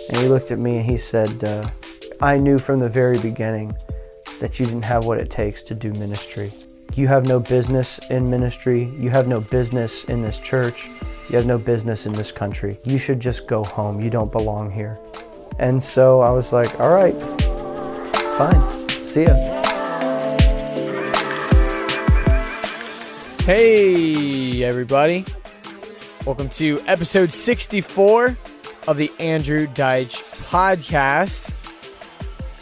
And he looked at me and he said, I knew from the very beginning that you didn't have what it takes to do ministry. You have no business in ministry. You have no business in this church. You have no business in this country. You should just go home. You don't belong here. And so I was like, all right, fine. See ya. Hey, everybody. Welcome to episode 64 of the Andrew Deitch podcast.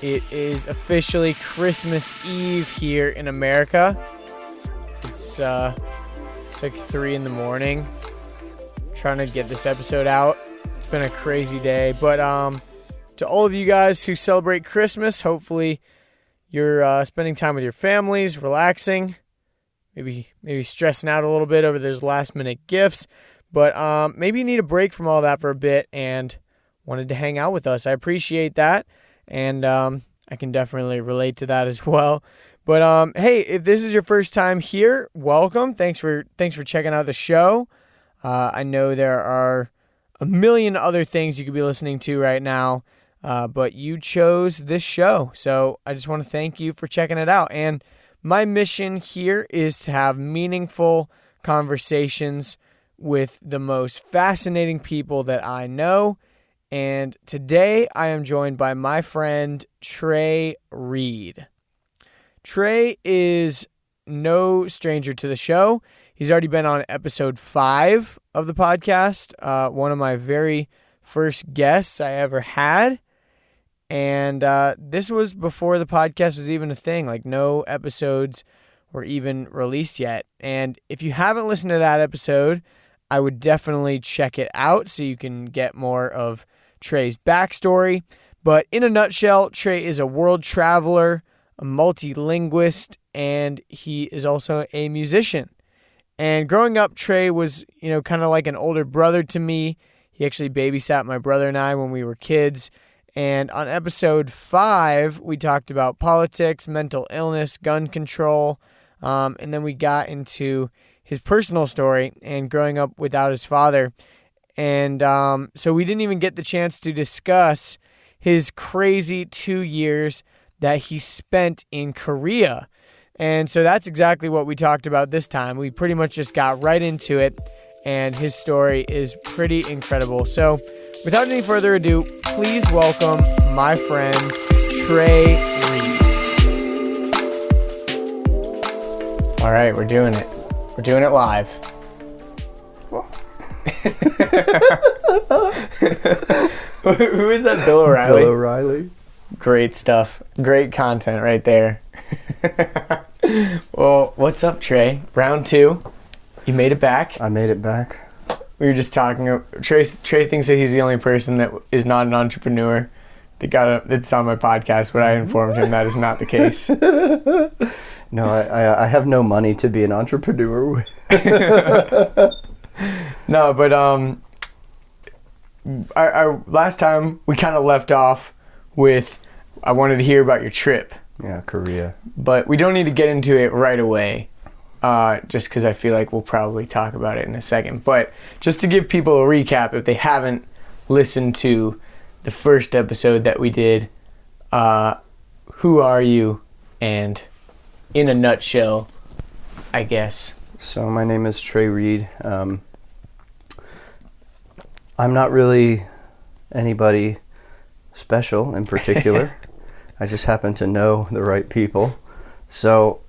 It is officially Christmas Eve here in America. It's like 3 in the morning. Trying to get this episode out. It's been a crazy day, but to all of you guys who celebrate Christmas, hopefully you're spending time with your families, relaxing, maybe stressing out a little bit over those last minute gifts, but maybe you need a break from all that for a bit and wanted to hang out with us. I appreciate that, and I can definitely relate to that as well. But hey, if this is your first time here, welcome. Thanks for checking out the show. I know there are a million other things you could be listening to right now, but you chose this show. So I just want to thank you for checking it out. And my mission here is to have meaningful conversations with the most fascinating people that I know. And today I am joined by my friend Trey Reed. Trey is no stranger to the show. He's already been on episode 5 of the podcast, one of my very first guests I ever had. And this was before the podcast was even a thing. Like, no episodes were even released yet. And if you haven't listened to that episode, I would definitely check it out so you can get more of Trey's backstory. But in a nutshell, Trey is a world traveler, a multi-linguist, and he is also a musician. And growing up, Trey was, kind of like an older brother to me. He actually babysat my brother and I when we were kids. And on episode 5, we talked about politics, mental illness, gun control, and then we got into his personal story and growing up without his father. And so we didn't even get the chance to discuss his crazy 2 years that he spent in Korea. And so that's exactly what we talked about this time. We pretty much just got right into it, and his story is pretty incredible. So without any further ado, please welcome my friend, Trey Reed. All right, we're doing it. We're doing it live. Who is that? Bill O'Reilly? Bill O'Reilly. Great stuff. Great content right there. Well, what's up, Trey? Round 2. You made it back. I made it back. We were just talking. Trey thinks that he's the only person that is not an entrepreneur that's on my podcast, but I informed him that is not the case. No, I have no money to be an entrepreneur with. No, but our last time we kind of left off with I wanted to hear about your trip. Yeah, Korea. But we don't need to get into it right away, just because I feel like we'll probably talk about it in a second. But just to give people a recap, if they haven't listened to the first episode that we did, who are you? And in a nutshell, I guess. So my name is Trey Reed. I'm not really anybody special in particular. I just happen to know the right people. So,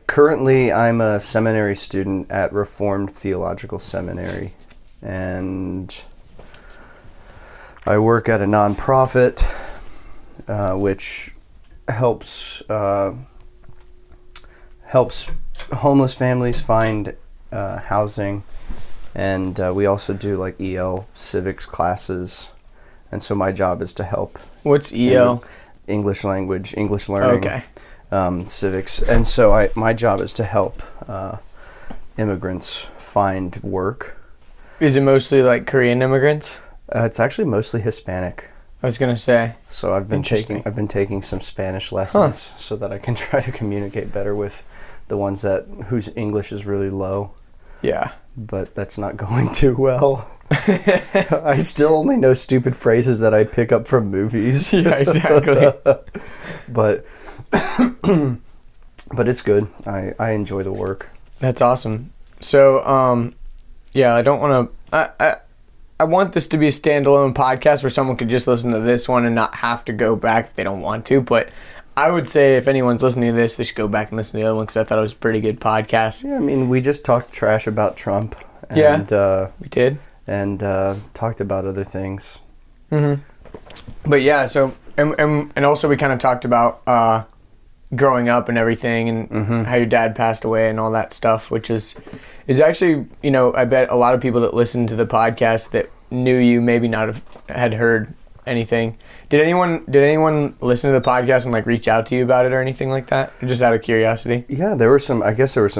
currently I'm a seminary student at Reformed Theological Seminary, and I work at a nonprofit which helps homeless families find housing, and we also do like EL civics classes. And so my job is to help. What's EL? English language, English learning. Okay. Civics. And so my job is to help immigrants find work. Is it mostly like Korean immigrants? It's actually mostly Hispanic. I was gonna say. So I've been taking some Spanish lessons so that I can try to communicate better with the ones whose English is really low. Yeah. But that's not going too well. I still only know stupid phrases that I pick up from movies. Yeah, exactly. But it's good. I enjoy the work. That's awesome. So, yeah, I don't want to... I want this to be a standalone podcast where someone could just listen to this one and not have to go back if they don't want to. But I would say if anyone's listening to this, they should go back and listen to the other one because I thought it was a pretty good podcast. Yeah, I mean, we just talked trash about Trump. And, we did. And talked about other things. Mm-hmm. But yeah, so and also we kind of talked about growing up and everything and how your dad passed away and all that stuff, which is actually, you know, I bet a lot of people that listen to the podcast that knew you maybe not had heard anything. Did anyone listen to the podcast and like reach out to you about it or anything like that? Just out of curiosity. Yeah, there were some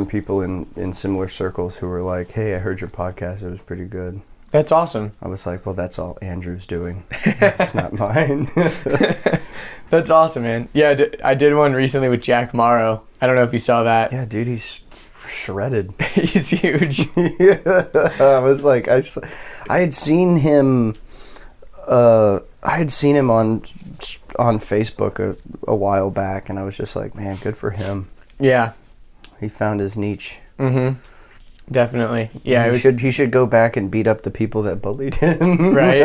people in similar circles who were like, "Hey, I heard your podcast. It was pretty good." That's awesome. I was like, well, that's all Andrew's doing. It's not mine. That's awesome, man. Yeah, I did one recently with Jack Morrow. I don't know if you saw that. Yeah, dude, he's shredded. He's huge. Yeah, I was like, I had seen him. I had seen him on Facebook a while back, and I was just like, man, good for him. Yeah, he found his niche. Mm-hmm. Definitely. Yeah, he should go back and beat up the people that bullied him. Right.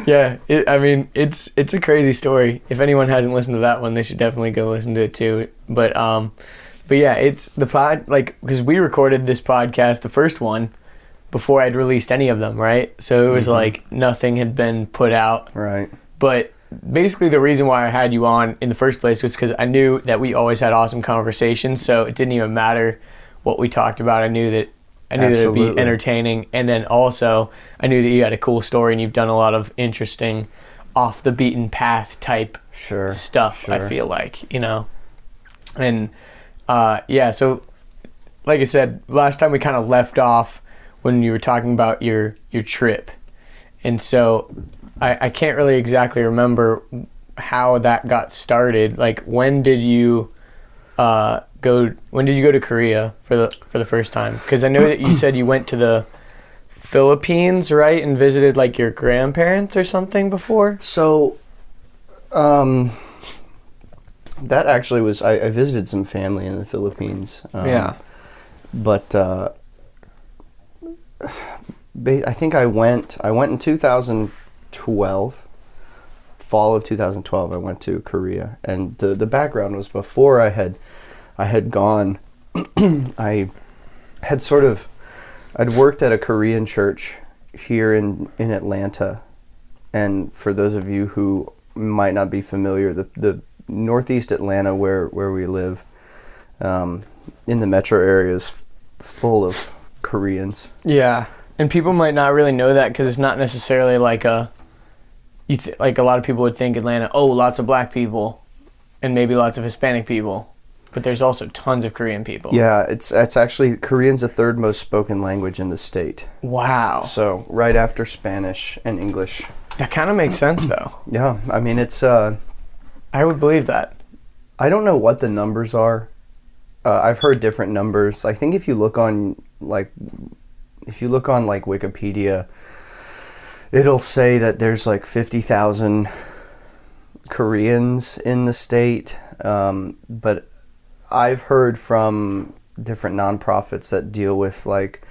Yeah. I mean, it's a crazy story. If anyone hasn't listened to that one, they should definitely go listen to it too. But yeah, it's the pod, like, because we recorded this podcast, the first one, before I'd released any of them, right? So it was like nothing had been put out. Right. But basically the reason why I had you on in the first place was because I knew that we always had awesome conversations, so it didn't even matter what we talked about. I knew that it'd be entertaining, and then also I knew that you had a cool story and you've done a lot of interesting off the beaten path type stuff. I feel like, you know. And yeah, so like I said, last time we kind of left off when you were talking about your trip, and so I can't really exactly remember how that got started. Like, when did you go to Korea for the first time? Because I know that you said you went to the Philippines, right, and visited like your grandparents or something before. So, that actually was I visited some family in the Philippines. Yeah, but I think I went in 2012. Fall of 2012, I went to Korea, and the background was before I had gone. I'd worked at a Korean church here in Atlanta, and for those of you who might not be familiar, the northeast Atlanta where we live, in the metro area is full of Koreans. Yeah, and people might not really know that because it's not necessarily like like a lot of people would think Atlanta, oh, lots of black people and maybe lots of Hispanic people. But there's also tons of Korean people. Yeah, it's actually, Korean's the third most spoken language in the state. Wow. So right after Spanish and English. That kind of makes sense, though. Yeah, I mean, it's... I would believe that. I don't know what the numbers are. I've heard different numbers. I think if you look on Wikipedia, it'll say that there's like 50,000 Koreans in the state. But I've heard from different nonprofits that deal with like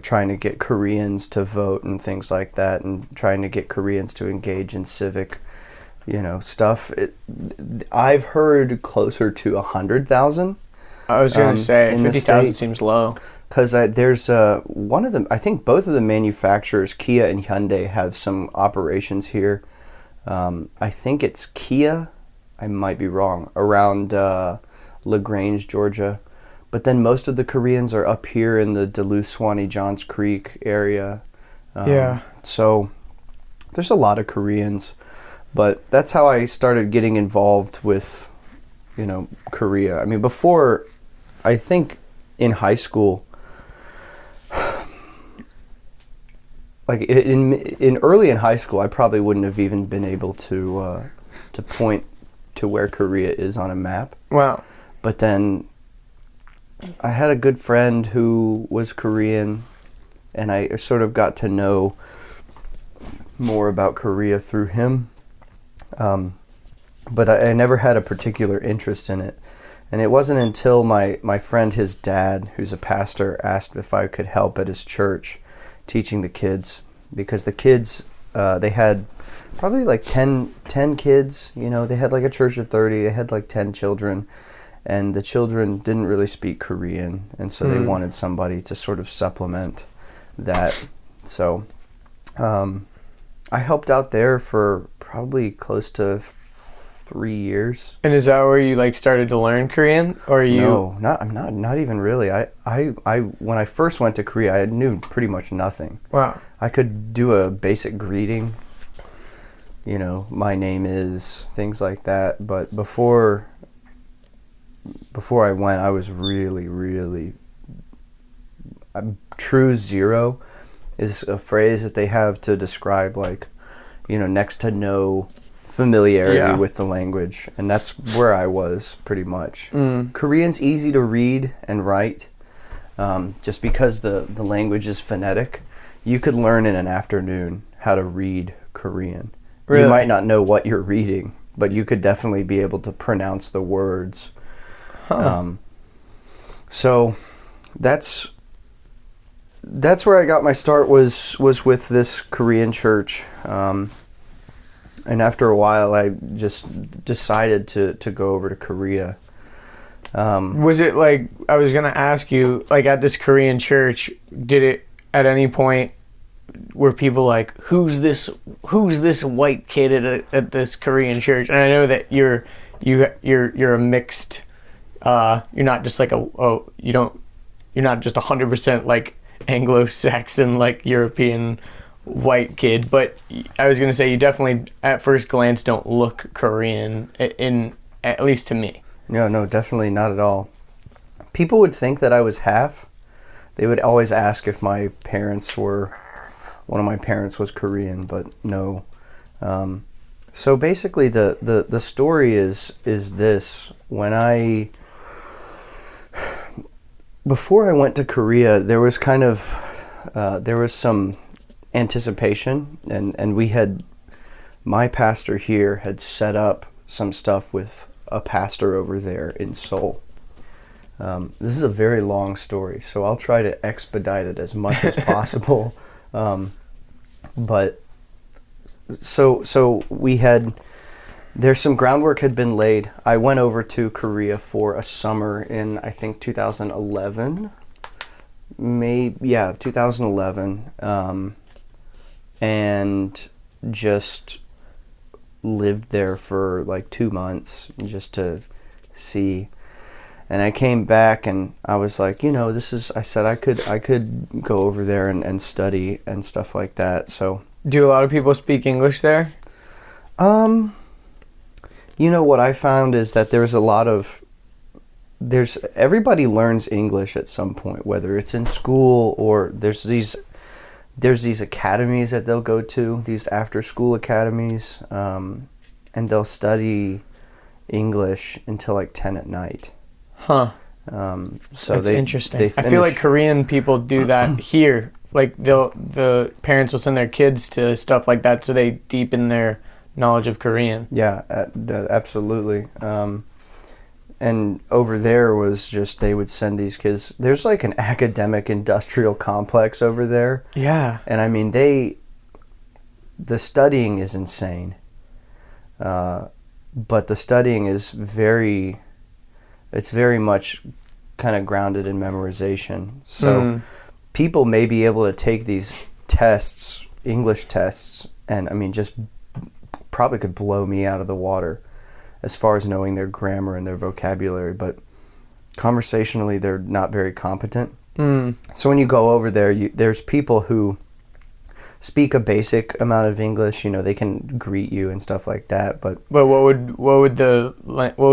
trying to get Koreans to vote and things like that, and trying to get Koreans to engage in civic, stuff. I've heard closer to 100,000. I was going to say 50,000 seems low. Because there's one of them, I think both of the manufacturers, Kia and Hyundai, have some operations here. I think it's Kia, I might be wrong, around LaGrange, Georgia. But then most of the Koreans are up here in the Duluth, Swanee, Johns Creek area. Yeah. So there's a lot of Koreans. But that's how I started getting involved with, Korea. I mean, before, I think in high school, like early in high school, I probably wouldn't have even been able to point to where Korea is on a map. Wow. But then I had a good friend who was Korean, and I sort of got to know more about Korea through him. But I never had a particular interest in it. And it wasn't until my friend, his dad, who's a pastor, asked if I could help at his church teaching the kids. Because the kids, they had probably like 10 kids. You know, they had like a church of 30. They had like 10 children. And the children didn't really speak Korean. And so they wanted somebody to sort of supplement that. So I helped out there for probably close to 3 years. And is that where you like started to learn Korean, or you? No, not even really. I when I first went to Korea, I knew pretty much nothing. Wow. I could do a basic greeting. You know, my name is, things like that. But before I went, I was really true zero is a phrase that they have to describe, like, you know, next to no familiarity with the language, and that's where I was pretty much. Korean's easy to read and write, just because the language is phonetic. You could learn in an afternoon how to read Korean. Really? You might not know what you're reading, but you could definitely be able to pronounce the words. So that's where I got my start, was with this Korean church. And after a while, I just decided to go over to Korea. Was it like, I was going to ask you, like at this Korean church, did it at any point, were people like, who's this white kid at this Korean church? And I know that you're a mixed, you're not just like you're not just 100% like Anglo-Saxon, like European white kid, but I was going to say you definitely at first glance don't look Korean, at least to me. No, definitely not at all. People would think that I was half. They would always ask if one of my parents was Korean, but no. So basically the story is this. Before I went to Korea, there was kind of there was some anticipation, and my pastor here had set up some stuff with a pastor over there in Seoul. This is a very long story, so I'll try to expedite it as much as possible. But so there's some groundwork had been laid. I went over to Korea for a summer in, I think, 2011. 2011. And just lived there for like 2 months just to see. And I came back and I was like, you know, I said I could go over there and study and stuff like that. So, do a lot of people speak English there? You know, what I found is that everybody learns English at some point, whether it's in school or there's these academies that they'll go to, these after-school academies, and they'll study English until like 10 at night. Huh. So that's interesting. I feel like Korean people do that here. Like the parents will send their kids to stuff like that so they deepen their knowledge of Korean. Yeah, absolutely. And over there was just, they would send these kids. There's like an academic industrial complex over there. Yeah. And I mean, the studying is insane. But the studying is very much kind of grounded in memorization. So people may be able to take these tests, English tests, and I mean, just probably could blow me out of the water as far as knowing their grammar and their vocabulary, but conversationally they're not very competent. So when you go over there, there's people who speak a basic amount of English. You know, they can greet you and stuff like that. But what would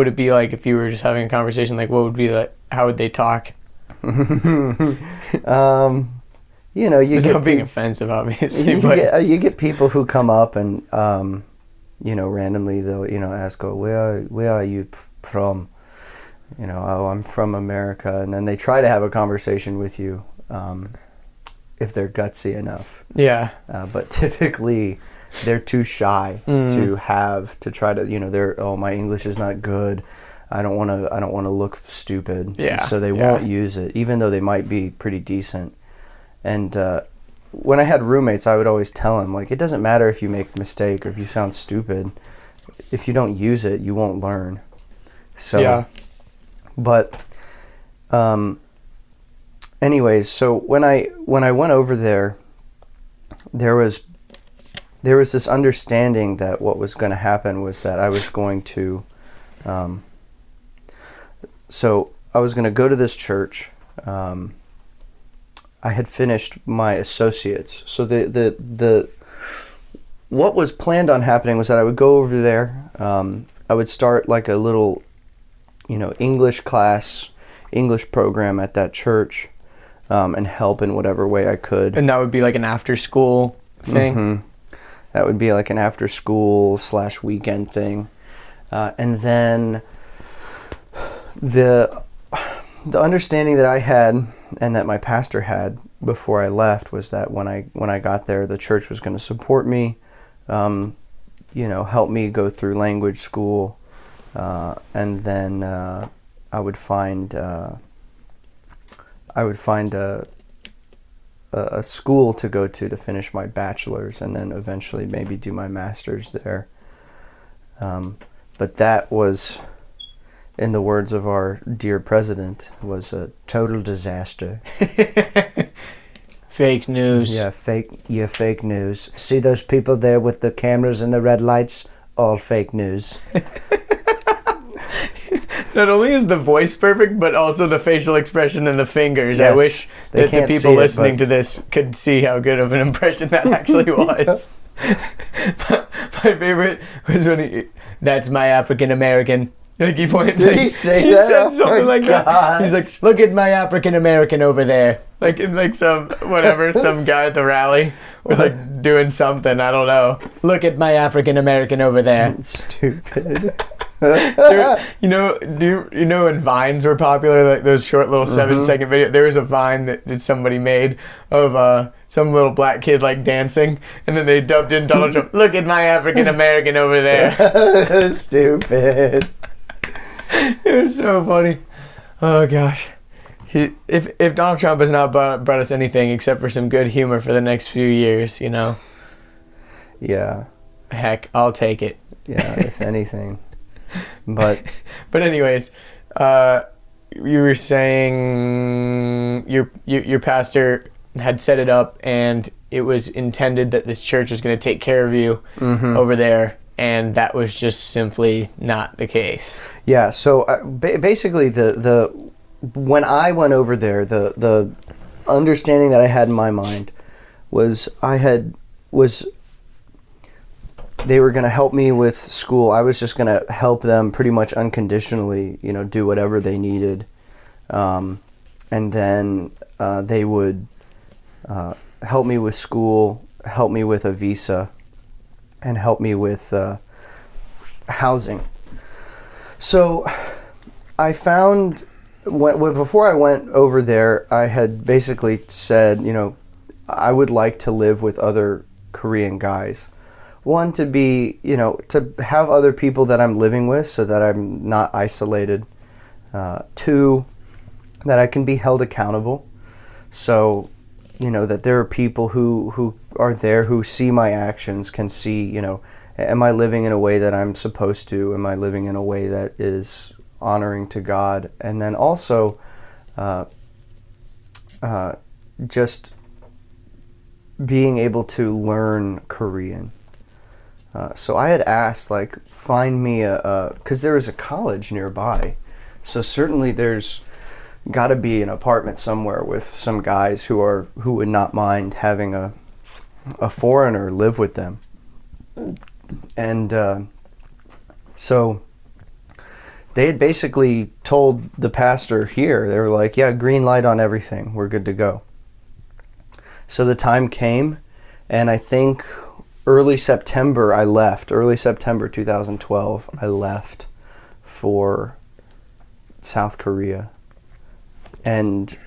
it be like if you were just having a conversation? Like, what would be like? How would they talk? You know, you get being offensive, obviously. You get people who come up and you know, randomly they'll, you know, ask, "Oh, where are you from?" oh, I'm from America, and then they try to have a conversation with you if they're gutsy enough. Yeah. But typically, they're too shy to try to, they're, my English is not good. I don't want to look stupid. Yeah. So they won't use it, even though they might be pretty decent. And when I had roommates, I would always tell them, like, it doesn't matter if you make a mistake or if you sound stupid. If you don't use it, you won't learn. So, yeah. But, anyways, so when I went over there, there was this understanding that what was going to happen was that I was going to, so I was going to go to this church. I had finished my associates. So the what was planned on happening was that I would go over there. I would start like a little, English class, English program at that church, and help in whatever way I could. And that would be like an after-school thing? Mm-hmm. That would be like an after-school / weekend thing. And then the understanding that I had and that my pastor had before I left was that when I got there, the church was going to support me, help me go through language school, and then I would find a school to go to finish my bachelor's, and then eventually maybe do my master's there. But that was, in the words of our dear president, was a total disaster. Fake news. Yeah, fake news. See those people there with the cameras and the red lights? All fake news. Not only is the voice perfect, but also the facial expression and the fingers. Yes, I wish that the people listening to to this could see how good of an impression that actually was. My favorite was when that's my African American. Like he pointed. Did he say that? He said something like God. that. He's like, "Look at my African American over there." Like in like some guy at the rally was like doing something. I don't know. Look at my African American over there. Stupid. You know when Vines were popular, like those short little 7-second videos? There was a Vine that somebody made of some little black kid like dancing, and then they dubbed in Donald Trump. Look at my African American over there. Stupid. It was so funny. Oh gosh. If Donald Trump has not brought us anything except for some good humor for the next few years, Yeah. Heck, I'll take it. Yeah, if anything. But anyways, you were saying your pastor had set it up, and it was intended that this church was going to take care of you over there, and that was just simply not the case. Yeah. So basically, the when I went over there, the understanding that I had in my mind was they were going to help me with school. I was just going to help them pretty much unconditionally, do whatever they needed. And then they would help me with school, help me with a visa, and help me with housing. So I found, before I went over there, I had basically said, I would like to live with other Korean guys. One, to be, to have other people that I'm living with so that I'm not isolated. Two, that I can be held accountable. So, that there are people who are there who see my actions, can see, am I living in a way that I'm supposed to? Am I living in a way that is honoring to God? And then also, just being able to learn Korean. So I had asked, find me because there was a college nearby. So certainly there's got to be an apartment somewhere with some guys who would not mind having a foreigner live with them. And so they had basically told the pastor here, they were like, yeah, green light on everything. We're good to go. So the time came, and I think early September 2012, I left for South Korea. And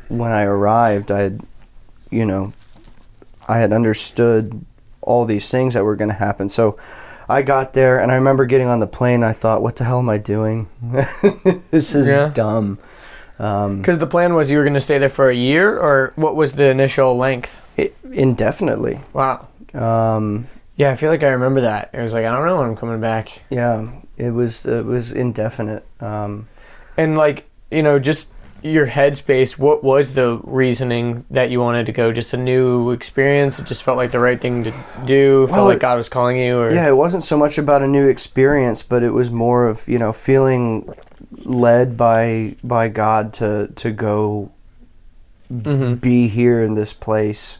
when I arrived, I had understood all these things that were going to happen. So I got there, and I remember getting on the plane. I thought, what the hell am I doing? This is dumb. Because the plan was you were going to stay there for a year, or what was the initial length? Indefinitely. Wow. Yeah, I feel like I remember that. It was like, I don't know when I'm coming back. Yeah, it was indefinite. And like, just your headspace, what was the reasoning that you wanted to go? Just a new experience? It just felt like the right thing to do? Felt like God was calling you? Or? Yeah, it wasn't so much about a new experience, but it was more of, feeling led by God to go be here in this place.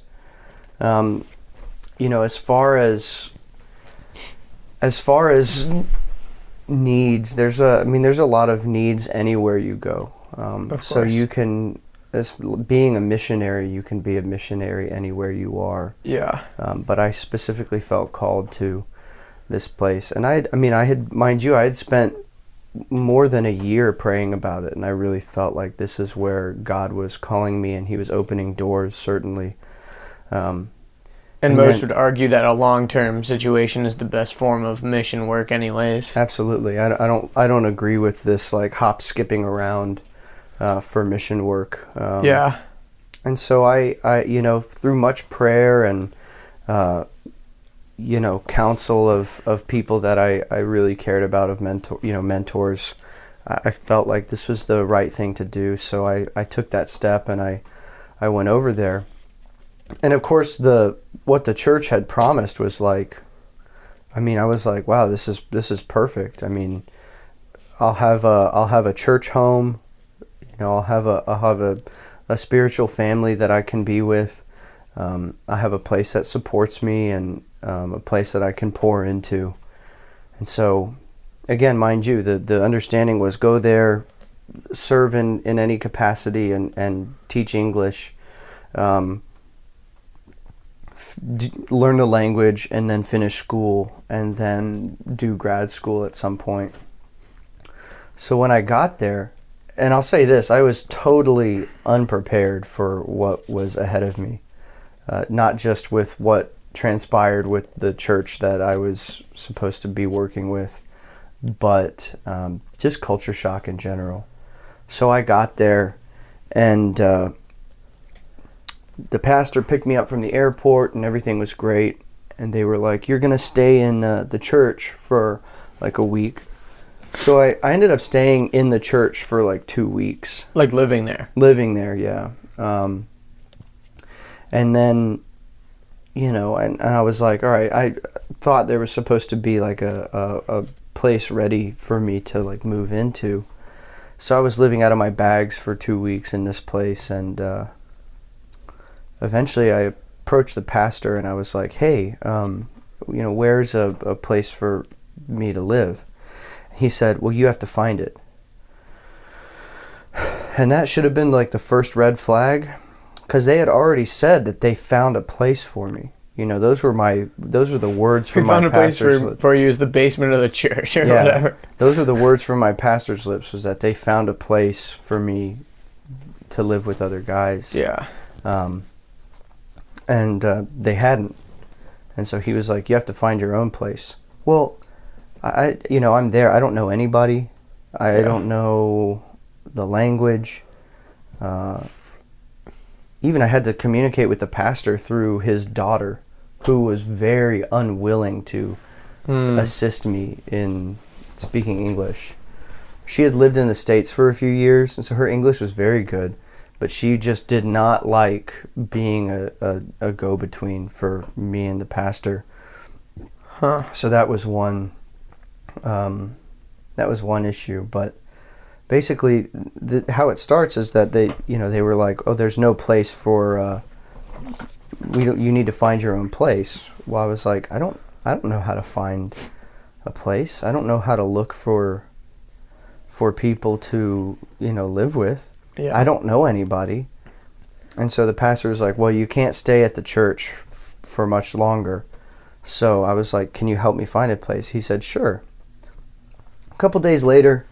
As far as needs, there's a lot of needs anywhere you go. So you can, as being a missionary, you can be a missionary anywhere you are. Yeah. But I specifically felt called to this place, and I had spent more than a year praying about it, and I really felt like this is where God was calling me, and He was opening doors, certainly. And most would argue that a long-term situation is the best form of mission work anyways. Absolutely. I don't agree with this like hop skipping around for mission work. Yeah. And so I through much prayer and counsel of people that I really cared about, of mentors, I felt like this was the right thing to do. So I took that step, and I went over there. And of course, what the church had promised was like, I was like, wow, this is perfect. I'll have a church home, I'll have a spiritual family that I can be with. I have a place that supports me, and a place that I can pour into. And so, again, mind you, the understanding was go there, serve in any capacity, and teach English. Learn the language, and then finish school, and then do grad school at some point. So when I got there, and I'll say this, I was totally unprepared for what was ahead of me, not just with what transpired with the church that I was supposed to be working with, but just culture shock in general. So I got there, and the pastor picked me up from the airport, and everything was great. And they were like, you're going to stay in the church for like a week. So I ended up staying in the church for like 2 weeks. Like living there? Living there, yeah. And then, and I was like, all right, I thought there was supposed to be like a place ready for me to like move into. So I was living out of my bags for 2 weeks in this place, and eventually I approached the pastor, and I was like, hey, where's a place for me to live? He said, well, you have to find it. And that should have been like the first red flag, because they had already said that they found a place for me. Those were the words from my pastor's lips. We found a place for you as the basement of the church or whatever. Those were the words from my pastor's lips, was that they found a place for me to live with other guys. Yeah. And they hadn't. And so he was like, you have to find your own place. Well, I'm there. I don't know anybody. I don't know the language. Even I had to communicate with the pastor through his daughter, who was very unwilling to assist me in speaking English. She had lived in the States for a few years, and so her English was very good, but she just did not like being a go-between for me and the pastor. Huh. So that was one issue. But basically, how it starts is that they were like, oh, there's no place for you need to find your own place. Well, I was like, I don't know how to find a place. I don't know how to look for people to live with. Yeah. I don't know anybody. And so the pastor was like, well, you can't stay at the church for much longer. So I was like, can you help me find a place? He said, sure. A couple days later,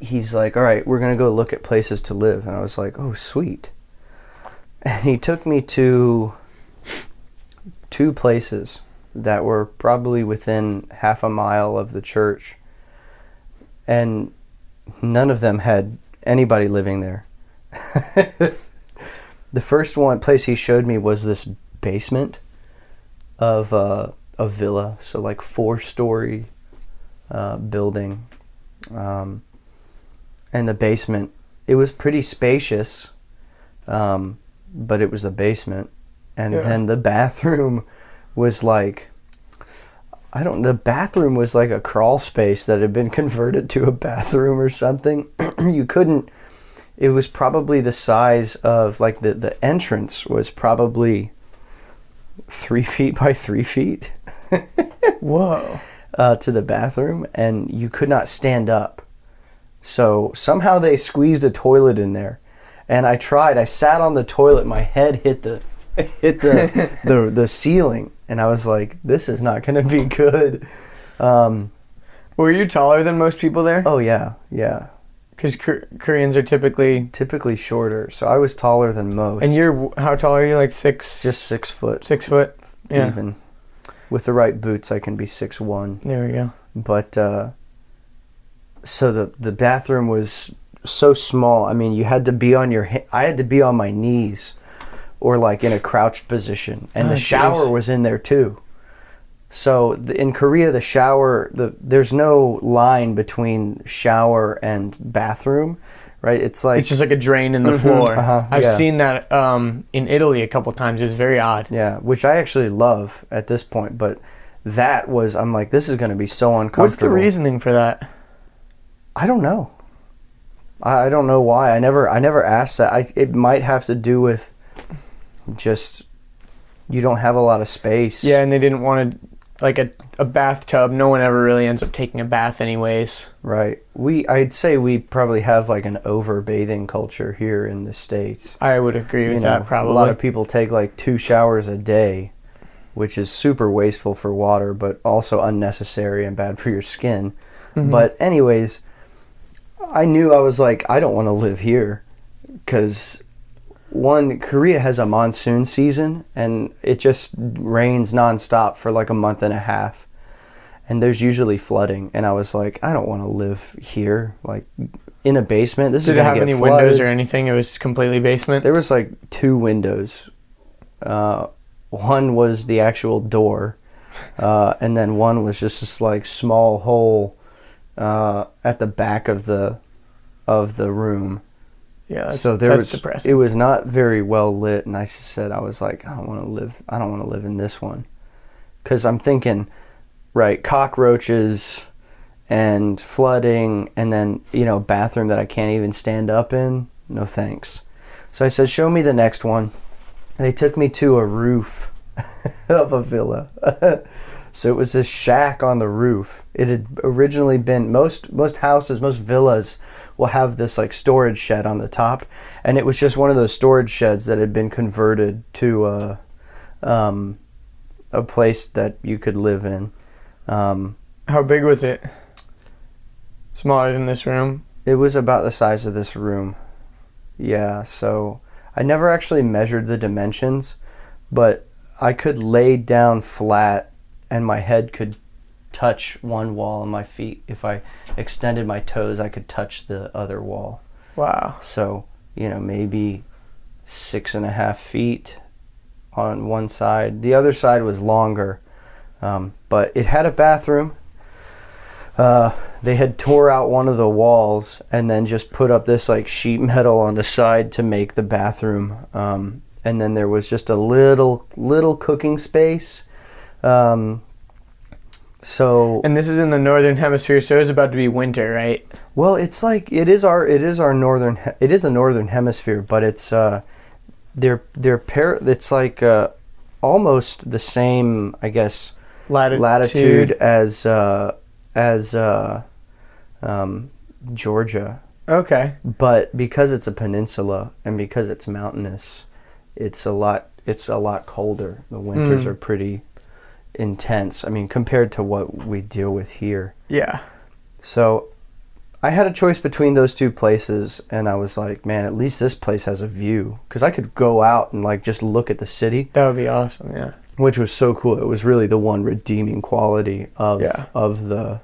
he's like, all right, we're going to go look at places to live. And I was like, oh, sweet. And he took me to 2 places that were probably within half a mile of the church. And none of them had anybody living there. The first place he showed me was this basement of a villa. So like 4-story building. And the basement, it was pretty spacious, but it was a basement. And then the bathroom was like, the bathroom was like a crawl space that had been converted to a bathroom or something. It was probably the size of, like, the entrance was probably 3 feet by 3 feet. Whoa. To the bathroom, and you could not stand up. So somehow they squeezed a toilet in there, and I sat on the toilet, my head hit the the ceiling, and I was like, this is not going to be good. Were you taller than most people there? Oh yeah. Because Koreans are typically shorter, so I was taller than most. And how tall are you? Like 6? Just 6 foot. 6 foot. Yeah. Even with the right boots, I can be 6'1". There we go. But so the bathroom was so small. I mean, you had to be on I had to be on my knees, or like in a crouched position, and the shower was in there too. So in Korea, the shower, there's no line between shower and bathroom, right? It's just like a drain in the floor. I've seen that in Italy a couple times. It's very odd. Yeah, which I actually love at this point, but I'm like, this is going to be so uncomfortable. What's the reasoning for that? I don't know. I don't know why. I never asked that. It might have to do with just you don't have a lot of space. Yeah, and they didn't want to, like a bathtub. No one ever really ends up taking a bath anyways. Right. I'd say we probably have like an over-bathing culture here in the States. I would agree with that, probably. A lot of people take like 2 showers a day, which is super wasteful for water, but also unnecessary and bad for your skin. Mm-hmm. But anyways, I knew, I was like, I don't want to live here, because Korea has a monsoon season, and it just rains nonstop for like a month and a half, and there's usually flooding, and I was like, I don't want to live here, like in a basement. Did it have any windows or anything? It was completely basement? There was like 2 windows. One was the actual door, and then one was just this like small hole at the back of the room. Yeah, that's depressing. It was not very well lit, and I said, I was like, I don't want to live in this one, because I'm thinking, right, cockroaches and flooding, and then bathroom that I can't even stand up in. No thanks. So I said, show me the next one. They took me to a roof of a villa. So it was a shack on the roof. It had originally been, most houses, most villas will have this like storage shed on the top, and it was just one of those storage sheds that had been converted to a place that you could live in. How big was it? Smaller than this room? It was about the size of this room. Yeah, so I never actually measured the dimensions, but I could lay down flat and my head could touch one wall, and my feet, if I extended my toes, I could touch the other wall. Wow. So, maybe 6.5 feet on one side. The other side was longer, but it had a bathroom. They had tore out one of the walls and then just put up this like sheet metal on the side to make the bathroom. And then there was just a little cooking space. And this is in the northern hemisphere, so it's about to be winter, right? Well, it's like it is a northern hemisphere, but it's it's like almost the same, I guess, latitude as Georgia. Okay. But because it's a peninsula and because it's mountainous, it's a lot colder. The winters are pretty intense. I mean, compared to what we deal with here. Yeah. So I had a choice between those two places, and I was like, man, at least this place has a view, because I could go out and like just look at the city. That would be awesome, yeah. Which was so cool. It was really the one redeeming quality of the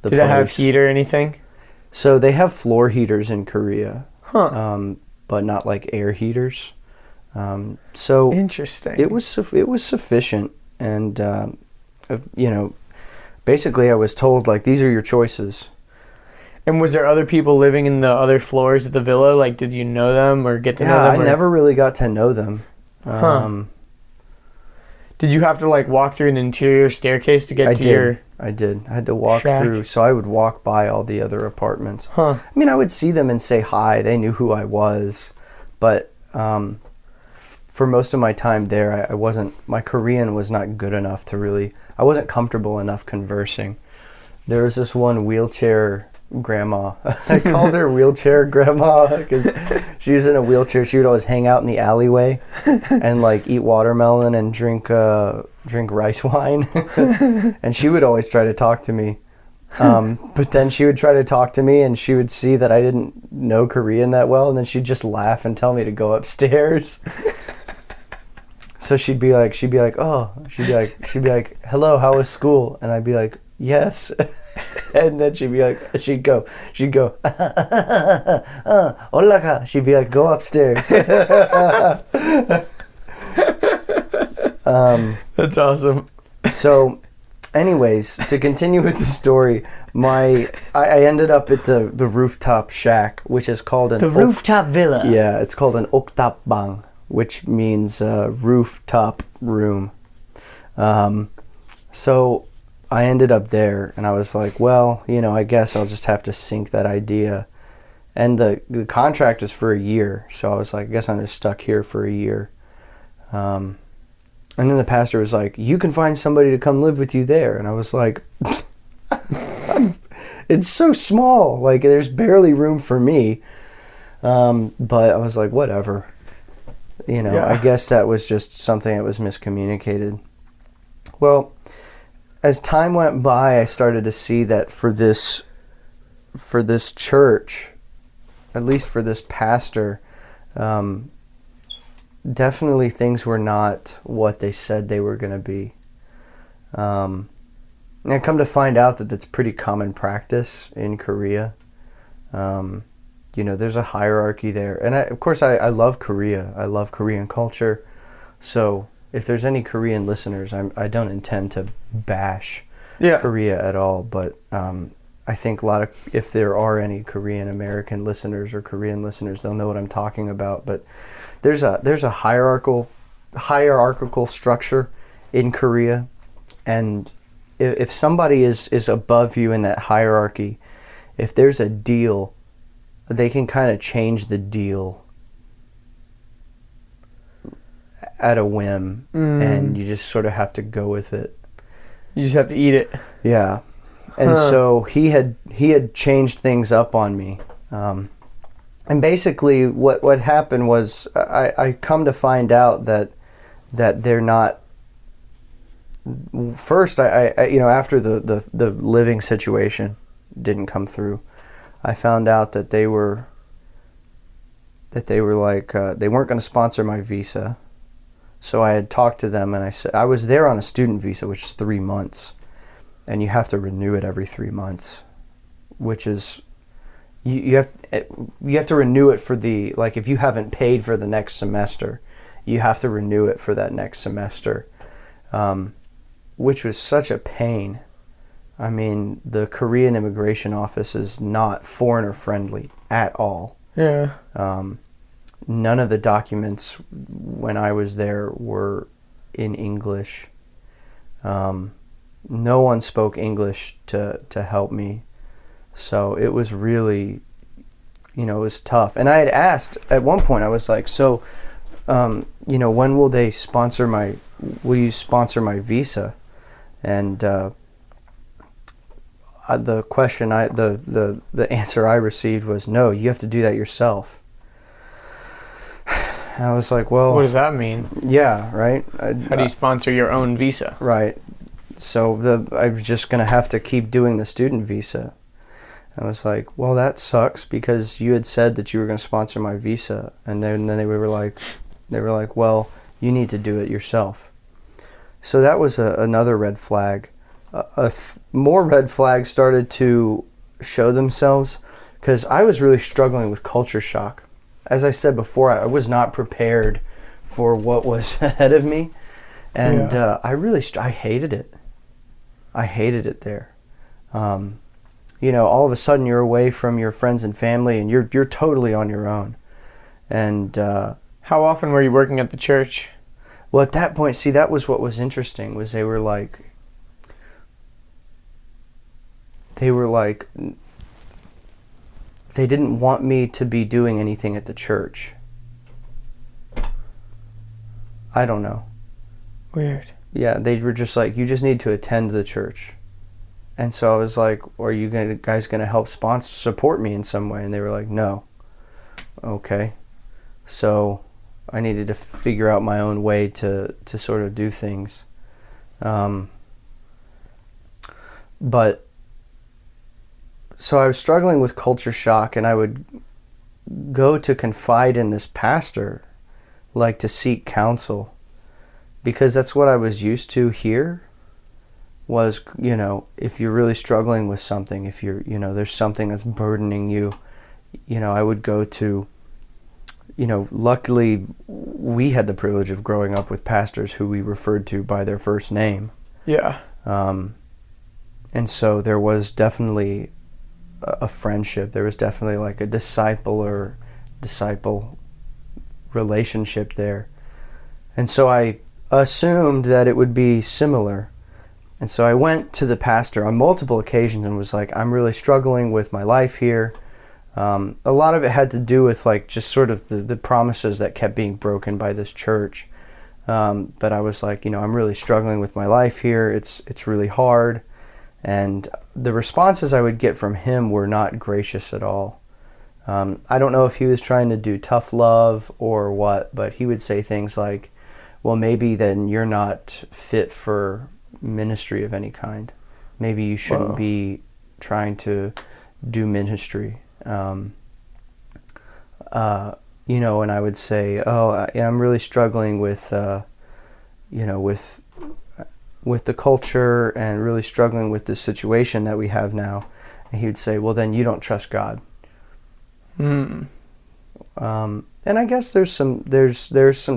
Did it have heat or anything? So they have floor heaters in Korea, huh? But not like air heaters. So interesting. It was sufficient, and basically I was told like these are your choices. And was there other people living in the other floors of the villa? Like, did you know them or get to know them? Yeah, I never really got to know them. Did you have to like walk through an interior staircase to get your... I did. I had to walk shack? through, so I would walk by all the other apartments. Huh. I mean, I would see them and say hi. They knew who I was, but for most of my time there, I wasn't. My Korean was not good enough to really. I wasn't comfortable enough conversing. There was this one wheelchair grandma. I called her wheelchair grandma because she was in a wheelchair. She would always hang out in the alleyway and like eat watermelon and drink rice wine. And she would always try to talk to me. But then she would try to talk to me and she would see that I didn't know Korean that well, and then she'd just laugh and tell me to go upstairs. So she'd be like, hello, how was school? And I'd be like, yes. And then she'd go, hola. She'd be like, go upstairs. That's awesome. So, anyways, to continue with the story, I ended up at the rooftop shack, which is called the rooftop villa. Yeah, it's called an oktapbang, which means rooftop room. So I ended up there, and I was like, well, I guess I'll just have to sink that idea. And the contract is for a year, so I was like, I guess I'm just stuck here for a year. And then the pastor was like, you can find somebody to come live with you there. And I was like, it's so small. Like, there's barely room for me. But I was like, whatever. I guess that was just something that was miscommunicated. Well, as time went by, I started to see that for this church, at least for this pastor, definitely things were not what they said they were going to be. And I come to find out that that's pretty common practice in Korea. There's a hierarchy there. And of course, I love Korea. I love Korean culture. So if there's any Korean listeners, I don't intend to bash Korea at all. But I think if there are any Korean American listeners or Korean listeners, they'll know what I'm talking about. But there's a hierarchical structure in Korea, and if somebody is above you in that hierarchy, if there's a deal, they can kind of change the deal at a whim, and you just sort of have to go with it. You just have to eat it. Yeah. And so he had changed things up on me. And basically what happened was I come to find out that they're not. First, I after the living situation didn't come through, I found out that they were like they weren't going to sponsor my visa. So I had talked to them, and I said I was there on a student visa, which is 3 months, and you have to renew it every 3 months, which is you have to renew it for if you haven't paid for the next semester, you have to renew it for that next semester, which was such a pain. I mean, the Korean immigration office is not foreigner friendly at all. Yeah. None of the documents when I was there were in English. No one spoke English to help me. So it was really, it was tough. And I had asked at one point, I was like, so, when will you sponsor my visa? And the question the answer I received was, no, you have to do that yourself. And I was like, well, what does that mean? Yeah, right. How do you sponsor your own visa? Right. So I was just going to have to keep doing the student visa. I was like, well, that sucks because you had said that you were going to sponsor my visa. And then they were like, well, you need to do it yourself. So that was another red flag. More red flags started to show themselves because I was really struggling with culture shock. As I said before, I was not prepared for what was ahead of me. And I hated it. I hated it there. All of a sudden you're away from your friends and family and you're totally on your own. And how often were you working at the church? Well, at that point, see, that was what was interesting, was they were like, they didn't want me to be doing anything at the church. I don't know. Weird. Yeah, they were just like, you just need to attend the church. And so I was like, are you guys going to help support me in some way? And they were like, no. Okay. So I needed to figure out my own way to sort of do things. But so I was struggling with culture shock, and I would go to confide in this pastor, like to seek counsel, because that's what I was used to here. Was, if you're really struggling with something, if you're, there's something that's burdening you, I would go to, luckily we had the privilege of growing up with pastors who we referred to by their first name. Yeah. And so there was definitely a friendship. There was definitely like a disciple relationship there. And so I assumed that it would be similar. And so I went to the pastor on multiple occasions and was like, I'm really struggling with my life here. A lot of it had to do with like just sort of the promises that kept being broken by this church. But I was like, I'm really struggling with my life here. It's really hard. And the responses I would get from him were not gracious at all. I don't know if he was trying to do tough love or what, but he would say things like, well, maybe then you're not fit for ministry of any kind. Maybe you shouldn't be trying to do ministry. And I would say, I'm really struggling with the culture and really struggling with the situation that we have now. And he would say, well, then you don't trust God. And I guess there's some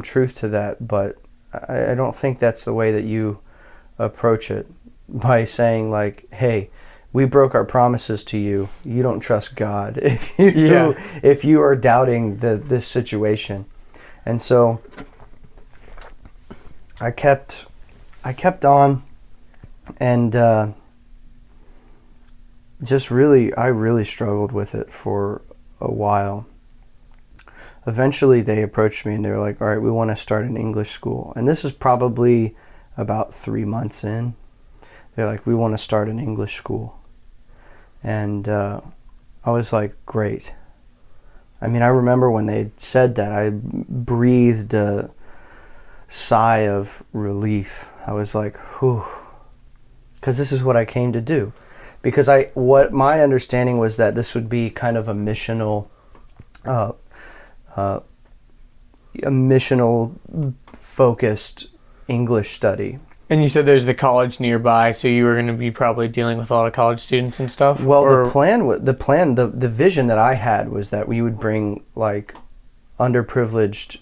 truth to that, but I don't think that's the way that you approach it, by saying like, hey, we broke our promises to you. You don't trust God if you are doubting this situation. And so I kept on, and I really struggled with it for a while. Eventually they approached me and they were like, all right, we want to start an English school. And this is probably about 3 months in. They're like, we want to start an English school. And I was like, great. I mean, I remember when they said that, I breathed a sigh of relief. I was like, whew. Because this is what I came to do. Because what my understanding was that this would be kind of a missional focused English study. And you said there's the college nearby, so you were going to be probably dealing with a lot of college students and stuff? Well, the vision that I had was that we would bring like underprivileged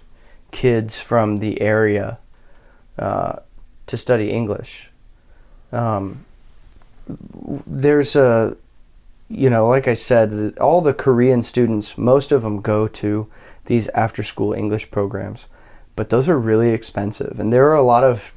kids from the area to study English. There's like I said, all the Korean students, most of them go to these after-school English programs, but those are really expensive, and there are a lot of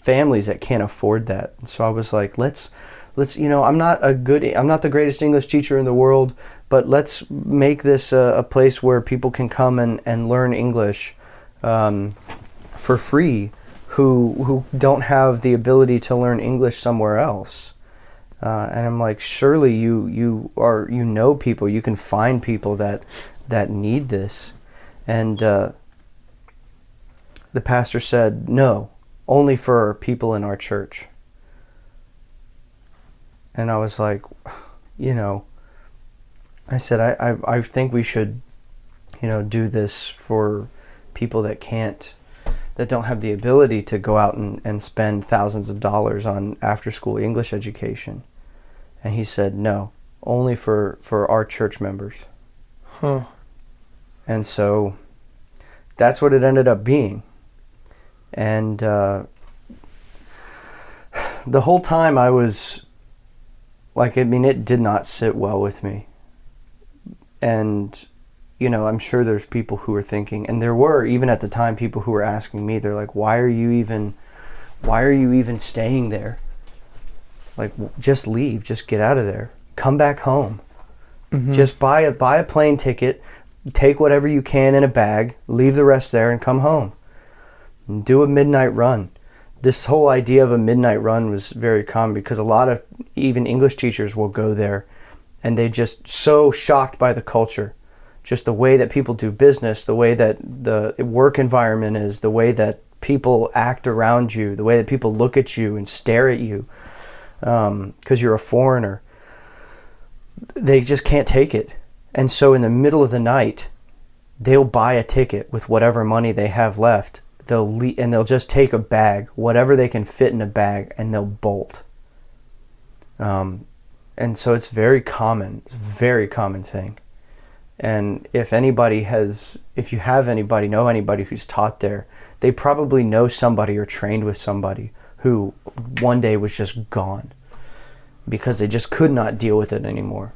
families that can't afford that. So I was like, let's I'm not the greatest English teacher in the world, but let's make this a place where people can come and learn English for free who don't have the ability to learn English somewhere else. And I'm like, surely you know people, you can find people that need this. And the pastor said, no, only for people in our church. And I was like, I said, I think we should, do this for people that don't have the ability to go out and spend thousands of dollars on after-school English education. And he said, no, only for our church members. Huh. And so that's what it ended up being. And the whole time I was like, it did not sit well with me. And, I'm sure there's people who were thinking, and there were, even at the time, people who were asking me, they're like, why are you even staying there? Like, just leave, just get out of there. Come back home. Mm-hmm. Just buy a plane ticket, take whatever you can in a bag, leave the rest there and come home. And do a midnight run. This whole idea of a midnight run was very common because a lot of even English teachers will go there and they're just so shocked by the culture. Just the way that people do business, the way that the work environment is, the way that people act around you, the way that people look at you and stare at you because you're a foreigner. They just can't take it. And so in the middle of the night, they'll buy a ticket with whatever money they have left. They'll just take a bag, whatever they can fit in a bag, and they'll bolt. And so it's very common thing. And if you know anybody who's taught there, they probably know somebody or trained with somebody who one day was just gone because they just could not deal with it anymore.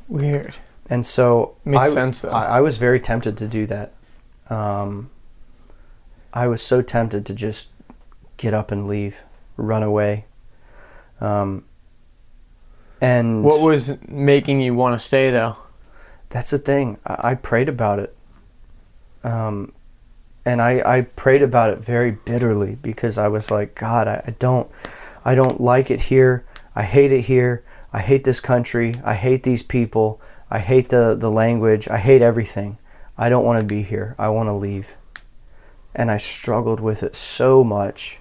Weird. And so Makes sense though. I was very tempted to do that. I was so tempted to just get up and leave, run away. And what was making you want to stay though? That's the thing. I prayed about it. And I prayed about it very bitterly because I was like, God, I don't like it here. I hate it here. I hate this country. I hate these people. I hate the language. I hate everything. I don't want to be here. I want to leave. And I struggled with it so much.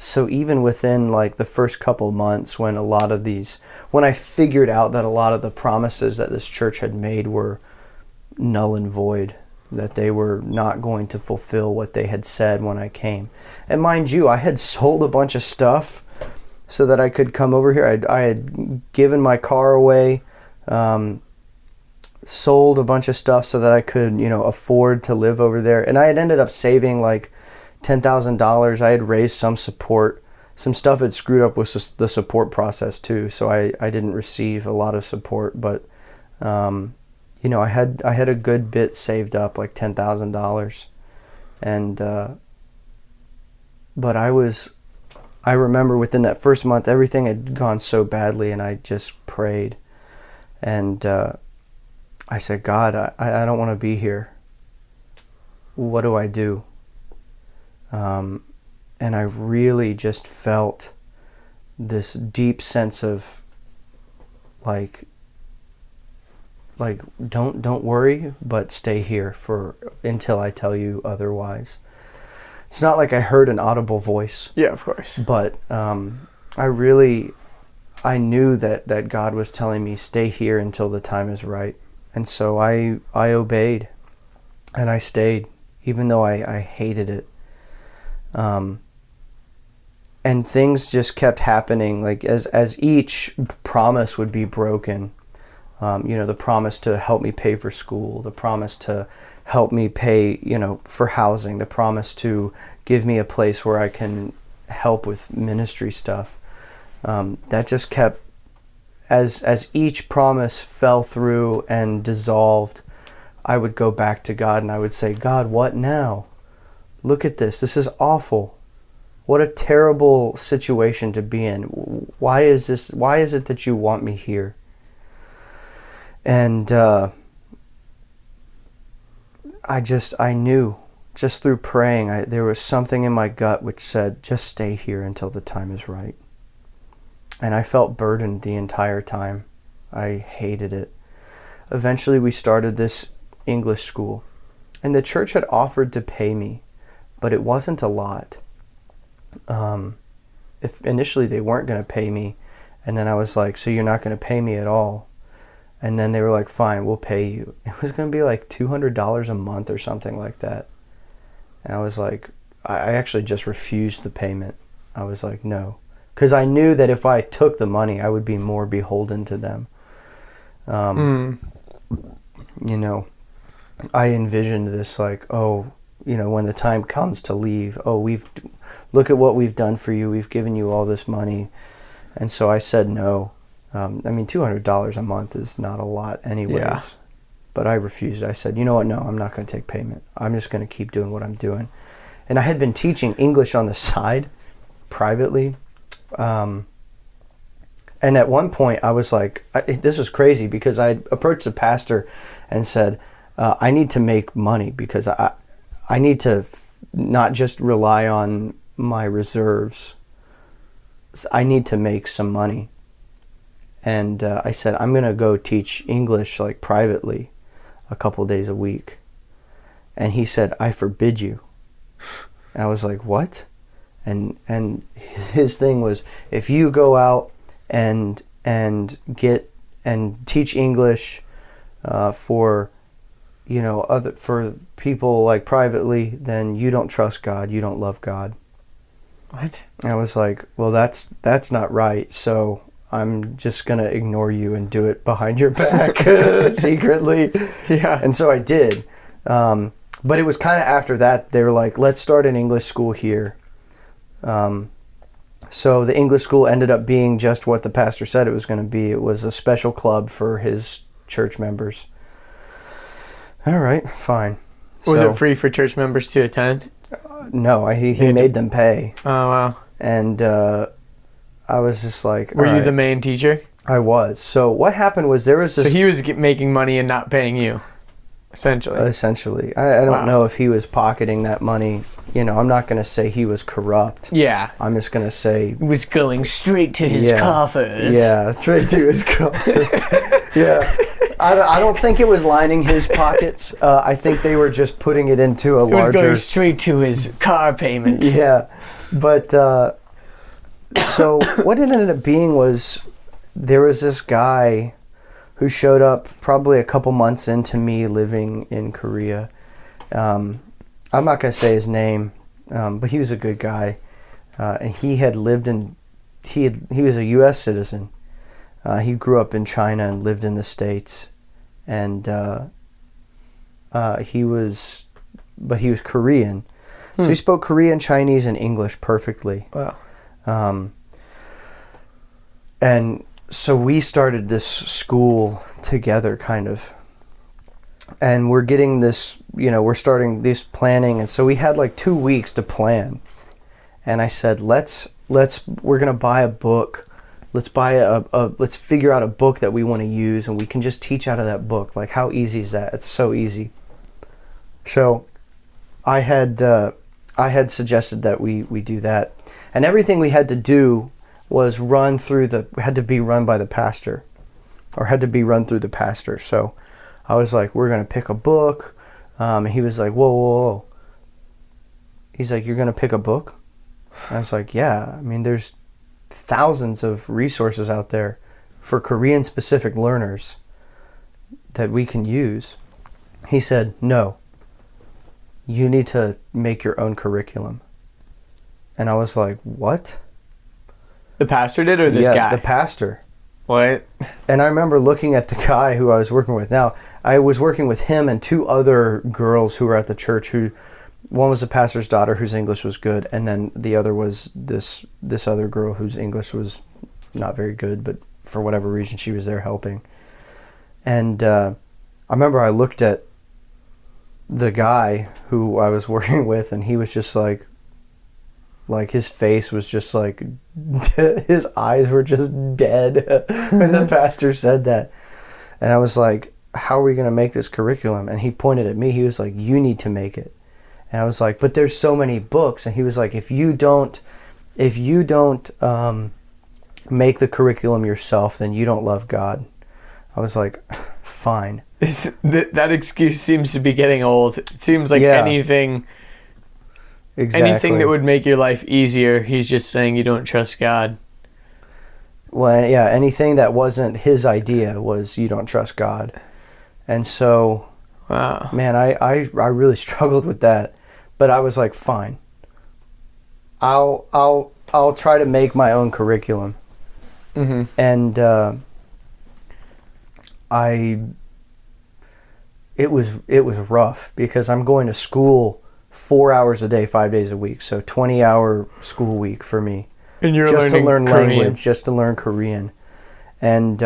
So even within like the first couple months when I figured out that a lot of the promises that this church had made were null and void, that they were not going to fulfill what they had said when I came. And mind you, I had sold a bunch of stuff so that I could come over here. I had given my car away, sold a bunch of stuff so that I could, afford to live over there. And I had ended up saving like $10,000. I had raised some support. Some stuff had screwed up with the support process too, so I didn't receive a lot of support. But I had a good bit saved up, like $10,000, and but I remember within that first month everything had gone so badly, and I just prayed, and I said, God, I don't want to be here. What do I do? And I really just felt this deep sense of like don't worry, but stay here until I tell you otherwise. It's not like I heard an audible voice. Yeah, of course. But I knew that God was telling me stay here until the time is right. And so I obeyed and I stayed, even though I hated it. And things just kept happening, like as each promise would be broken. The promise to help me pay for school, the promise to help me pay, for housing, the promise to give me a place where I can help with ministry stuff. That just kept, as each promise fell through and dissolved, I would go back to God and I would say, God, what now? Look at this. This is awful. What a terrible situation to be in. Why is it that you want me here? And I knew, just through praying, there was something in my gut which said, just stay here until the time is right. And I felt burdened the entire time. I hated it. Eventually we started this English school, and the church had offered to pay me, but it wasn't a lot. if initially they weren't going to pay me, and then I was like, so you're not going to pay me at all? And then they were like, fine, we'll pay you. It was going to be like $200 a month or something like that. And I was like, I actually just refused the payment. I was like, no. Because I knew that if I took the money, I would be more beholden to them. You know, I envisioned this like, oh, you know, when the time comes to leave, oh, look at what we've done for you. We've given you all this money. And so I said no. I mean, $200 a month is not a lot anyways. Yeah. But I refused. I said, you know what? No, I'm not going to take payment. I'm just going to keep doing what I'm doing. And I had been teaching English on the side privately. And at one point I was like, this was crazy because I approached the pastor and said, I need to make money because I need to not just rely on my reserves. I need to make some money. And I said, I'm going to go teach English like privately a couple days a week. And he said, I forbid you. And I was like, what? And his thing was, if you go out and get and teach English for, you know, for people like privately, then you don't trust God, you don't love God. What? And I was like, well, that's not right. So I'm just gonna ignore you and do it behind your back secretly. Yeah. And so I did. But it was kind of after that they were like, let's start an English school here. So the English school ended up being just what the pastor said it was going to be. It was a special club for his church members. All right, fine. Was it free for church members to attend? No, he made them pay. Oh, wow. And I was just like... Were you the main teacher? I was. So what happened was there was this... So he was making money and not paying you, essentially. Essentially. I don't know if he was pocketing that money. You know, I'm not going to say he was corrupt. Yeah. I'm just going to say... It was going straight to his coffers. Yeah, straight to his coffers. Yeah. I don't think it was lining his pockets. I think they were just putting it into a larger... It was going straight to his car payment. Yeah. But, so what it ended up being was there was this guy who showed up probably a couple months into me living in Korea. I'm not going to say his name, but he was a good guy. And he had lived in... He was a U.S. citizen. He grew up in China and lived in the States, and he was Korean, so he spoke Korean, Chinese, and English perfectly. Wow. And so we started this school together, kind of, and we're getting this, you know, we're starting this planning, and so we had like 2 weeks to plan, and I said, we're gonna buy a book. Let's let's figure out a book that we want to use, and we can just teach out of that book. Like, how easy is that? It's so easy. So I had suggested that we do that, and everything we had to do was had to be run by the pastor, or had to be run through the pastor. So I was like, we're gonna pick a book. And he was like, whoa. He's like, you're gonna pick a book? And I was like, yeah. I mean, there's thousands of resources out there for Korean specific learners that we can use. He said, no, you need to make your own curriculum. And I was like, what? The pastor did, or this guy? Yeah, the pastor. What? And I remember looking at the guy who I was working with. Now, I was working with him and two other girls who were at the church one was the pastor's daughter whose English was good, and then the other was this other girl whose English was not very good, but for whatever reason she was there helping. And I remember I looked at the guy who I was working with, and he was just like his face was just like, his eyes were just dead when the pastor said that. And I was like, how are we going to make this curriculum? And he pointed at me. He was like, you need to make it. And I was like, but there's so many books. And he was like, if you don't make the curriculum yourself, then you don't love God. I was like, fine. That excuse seems to be getting old. It seems like anything. Exactly. Anything that would make your life easier, he's just saying you don't trust God. Well, yeah, anything that wasn't his idea was you don't trust God. And so, Wow. man, I really struggled with that. But I was like, fine. I'll try to make my own curriculum. Mm-hmm. And it was rough because I'm going to school 4 hours a day, 5 days a week. So 20-hour school week for me. And you're just to learn Korean. language, just to learn Korean. And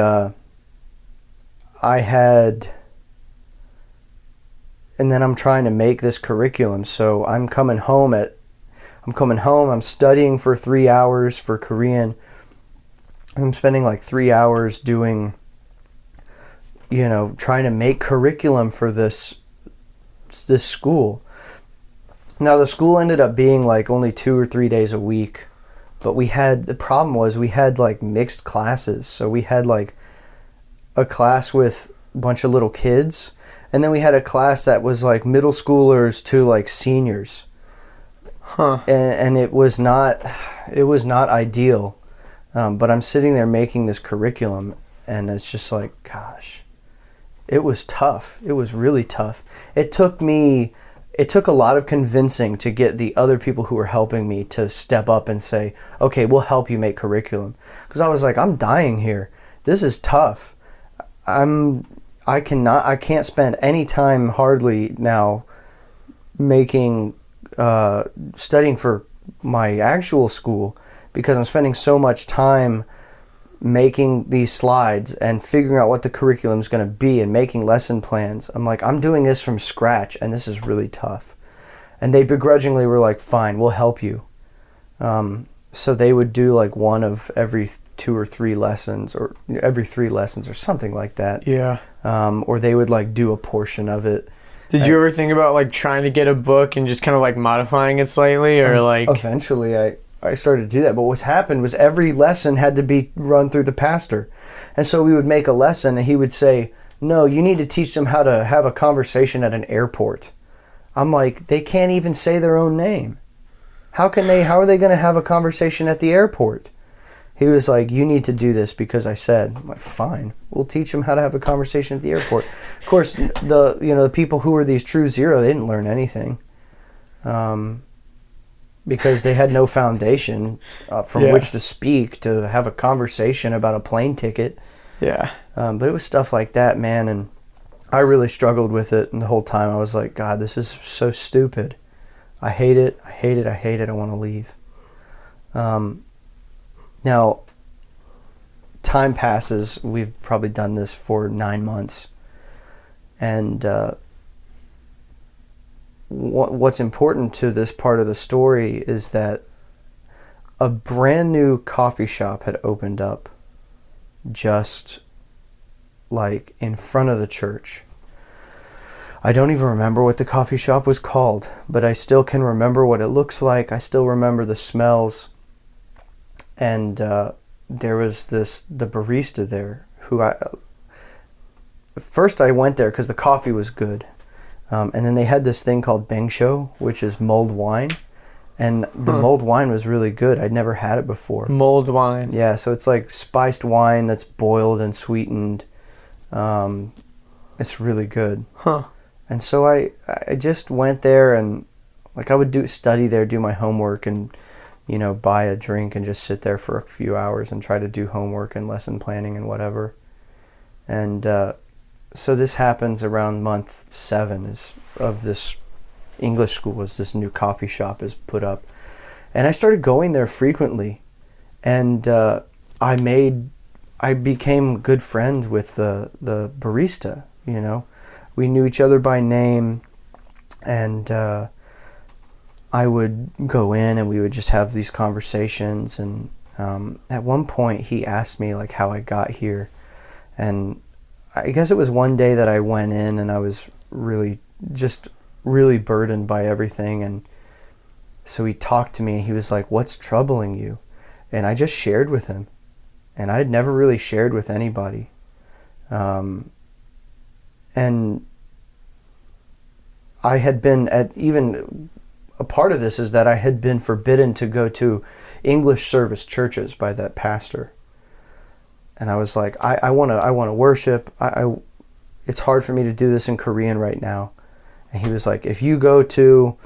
and then I'm trying to make this curriculum. So I'm coming home, I'm studying for 3 hours for Korean. I'm spending like 3 hours doing, trying to make curriculum for this school. Now the school ended up being like only 2 or 3 days a week. But the problem was we had like mixed classes. So we had like a class with a bunch of little kids. And then we had a class that was like middle schoolers to like seniors. Huh. And it was not ideal. But I'm sitting there making this curriculum and it's just like, gosh, it was tough. It was really tough. It took a lot of convincing to get the other people who were helping me to step up and say, okay, we'll help you make curriculum. Because I was like, I'm dying here. This is tough. I can't spend any time hardly now studying for my actual school because I'm spending so much time making these slides and figuring out what the curriculum is going to be and making lesson plans. I'm like, I'm doing this from scratch and this is really tough. And they begrudgingly were like, fine, we'll help you. So they would do like one of every 2 or 3 lessons or every 3 lessons or something like that. Yeah. Or they would like do a portion of it. Did you ever think about like trying to get a book and just kind of like modifying it slightly or like... Eventually I started to do that. But what's happened was every lesson had to be run through the pastor. And so we would make a lesson and he would say, no, you need to teach them how to have a conversation at an airport. I'm like, they can't even say their own name. How are they going to have a conversation at the airport? He was like, you need to do this because I said. I'm like, fine, we'll teach them how to have a conversation at the airport. Of course, the people who were these true zero, they didn't learn anything. Because they had no foundation from which to speak to have a conversation about a plane ticket. Yeah. But it was stuff like that, man, and I really struggled with it, and the whole time I was like, God, this is so stupid. I hate it. I want to leave. Now, time passes. We've probably done this for 9 months, and what's important to this part of the story is that a brand new coffee shop had opened up just like in front of the church. I don't even remember what the coffee shop was called, but I still can remember what it looks like. I still remember the smells. And there was the barista there who first I went there because the coffee was good. And then they had this thing called bengsho, which is mulled wine. And the mulled wine was really good. I'd never had it before. Mulled wine. Yeah, so it's like spiced wine that's boiled and sweetened. It's really good. Huh. And so I just went there and like I would study there, do my homework and, buy a drink and just sit there for a few hours and try to do homework and lesson planning and whatever. And so this happens around month 7 of this English school as this new coffee shop is put up. And I started going there frequently. And I became good friends with the barista, We knew each other by name, and I would go in and we would just have these conversations. And at one point he asked me like how I got here, and I guess it was one day that I went in and I was really burdened by everything. And so he talked to me and he was like, what's troubling you? And I just shared with him, and I had never really shared with anybody. And I had been at even a part of this is that I had been forbidden to go to English service churches by that pastor. And I was like, I want to worship. It's hard for me to do this in Korean right now. And he was like, if you go to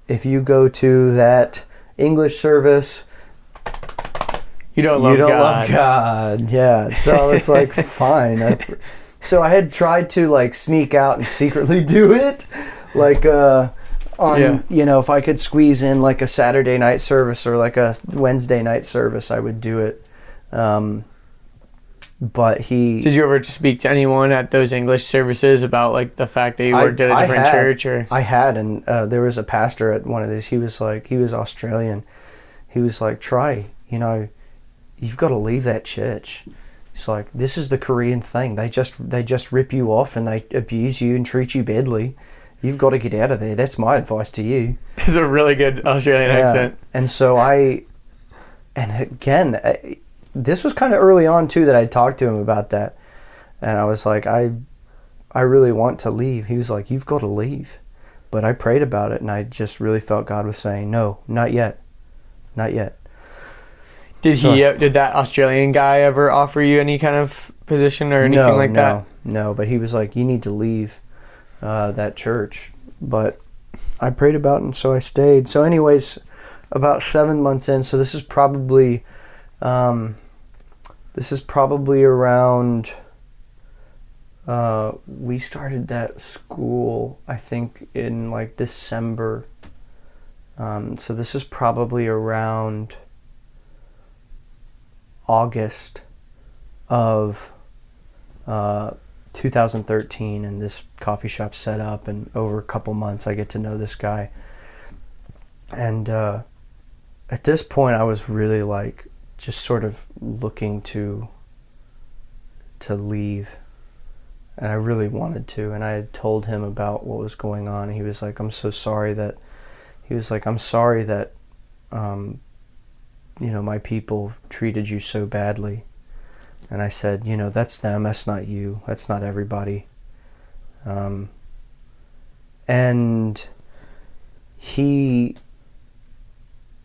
that English service, you don't love God. Yeah. So I was like, fine. So I had tried to like sneak out and secretly do it, like if I could squeeze in like a Saturday night service or like a Wednesday night service, I would do it. But Did you ever speak to anyone at those English services about like the fact that you worked at a different church? Or I had, and there was a pastor at one of these. He was Australian. He was like, Trey, you've got to leave that church. It's like, this is the Korean thing. They just rip you off and they abuse you and treat you badly. You've got to get out of there. That's my advice to you. It's a really good Australian accent. And so this was kind of early on too that I talked to him about that. And I was like, I really want to leave. He was like, you've got to leave. But I prayed about it and I just really felt God was saying, no, not yet. Not yet. Did that Australian guy ever offer you any kind of position or anything like that? No, but he was like, you need to leave that church. But I prayed about it, and so I stayed. So anyways, about 7 months in, so this is probably around, we started that school, I think, in like December. So this is probably around August of 2013, and this coffee shop set up, and over a couple months I get to know this guy. And at this point I was really like just sort of looking to leave, and I really wanted to, and I had told him about what was going on, and he was like, I'm sorry that my people treated you so badly. And I said, that's them, that's not you, that's not everybody. And he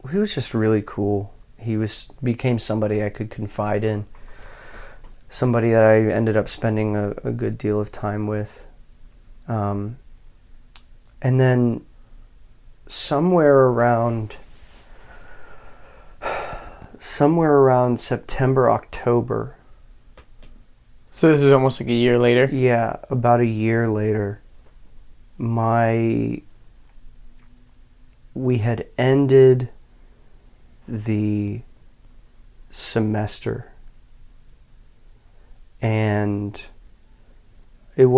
was just really cool. He became somebody I could confide in, somebody that I ended up spending a good deal of time with. And then somewhere around September, October. So this is almost like a year later? Yeah, about a year later. We had ended the semester. And it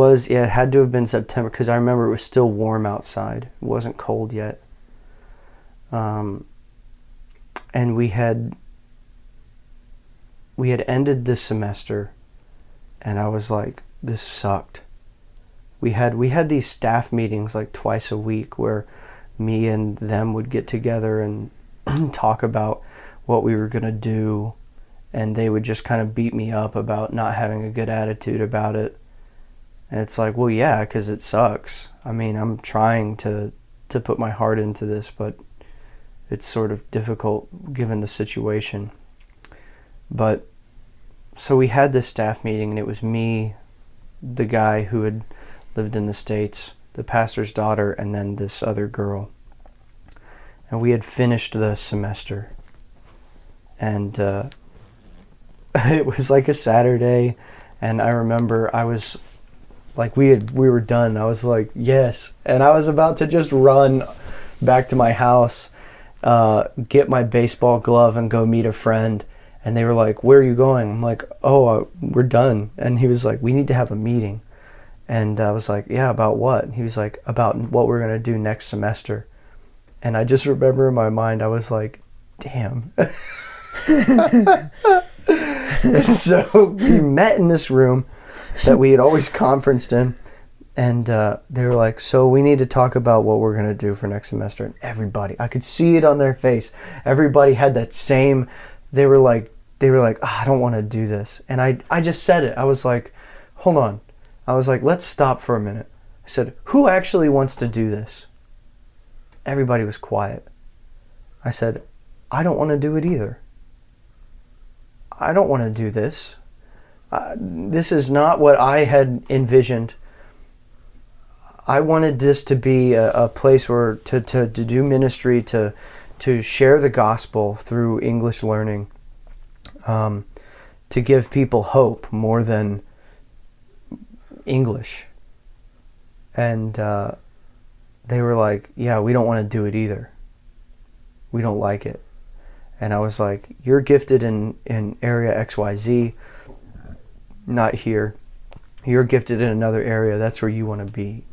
had to have been September, because I remember it was still warm outside. It wasn't cold yet. And we had ended this semester, and I was like, this sucked. We had these staff meetings like twice a week where me and them would get together and talk about what we were going to do, and they would just kind of beat me up about not having a good attitude about it. And it's like, well, yeah, because it sucks. I mean, I'm trying to put my heart into this, but it's sort of difficult given the situation. But so we had this staff meeting, and it was me, the guy who had lived in the States, the pastor's daughter, and then this other girl. And we had finished the semester. And it was like a Saturday, and I remember I was like, we were done. I was like, yes. And I was about to just run back to my house, get my baseball glove and go meet a friend. And they were like, where are you going? I'm like, we're done. And he was like, we need to have a meeting. And I was like, yeah, about what? And he was like, about what we're going to do next semester. And I just remember in my mind, I was like, damn. And so we met in this room that we had always conferenced in. And they were like, so we need to talk about what we're going to do for next semester. And everybody, I could see it on their face. Everybody had that same, they were like, I don't want to do this. And I just said it. I was like, hold on. I was like, let's stop for a minute. I said, who actually wants to do this? Everybody was quiet. I said, I don't want to do it either. I don't want to do this. This is not what I had envisioned. I wanted this to be a place where to do ministry, to share the gospel through English learning, to give people hope more than English. And they were like, yeah, we don't want to do it either. We don't like it. And I was like, you're gifted in area XYZ, not here. You're gifted in another area. That's where you want to be.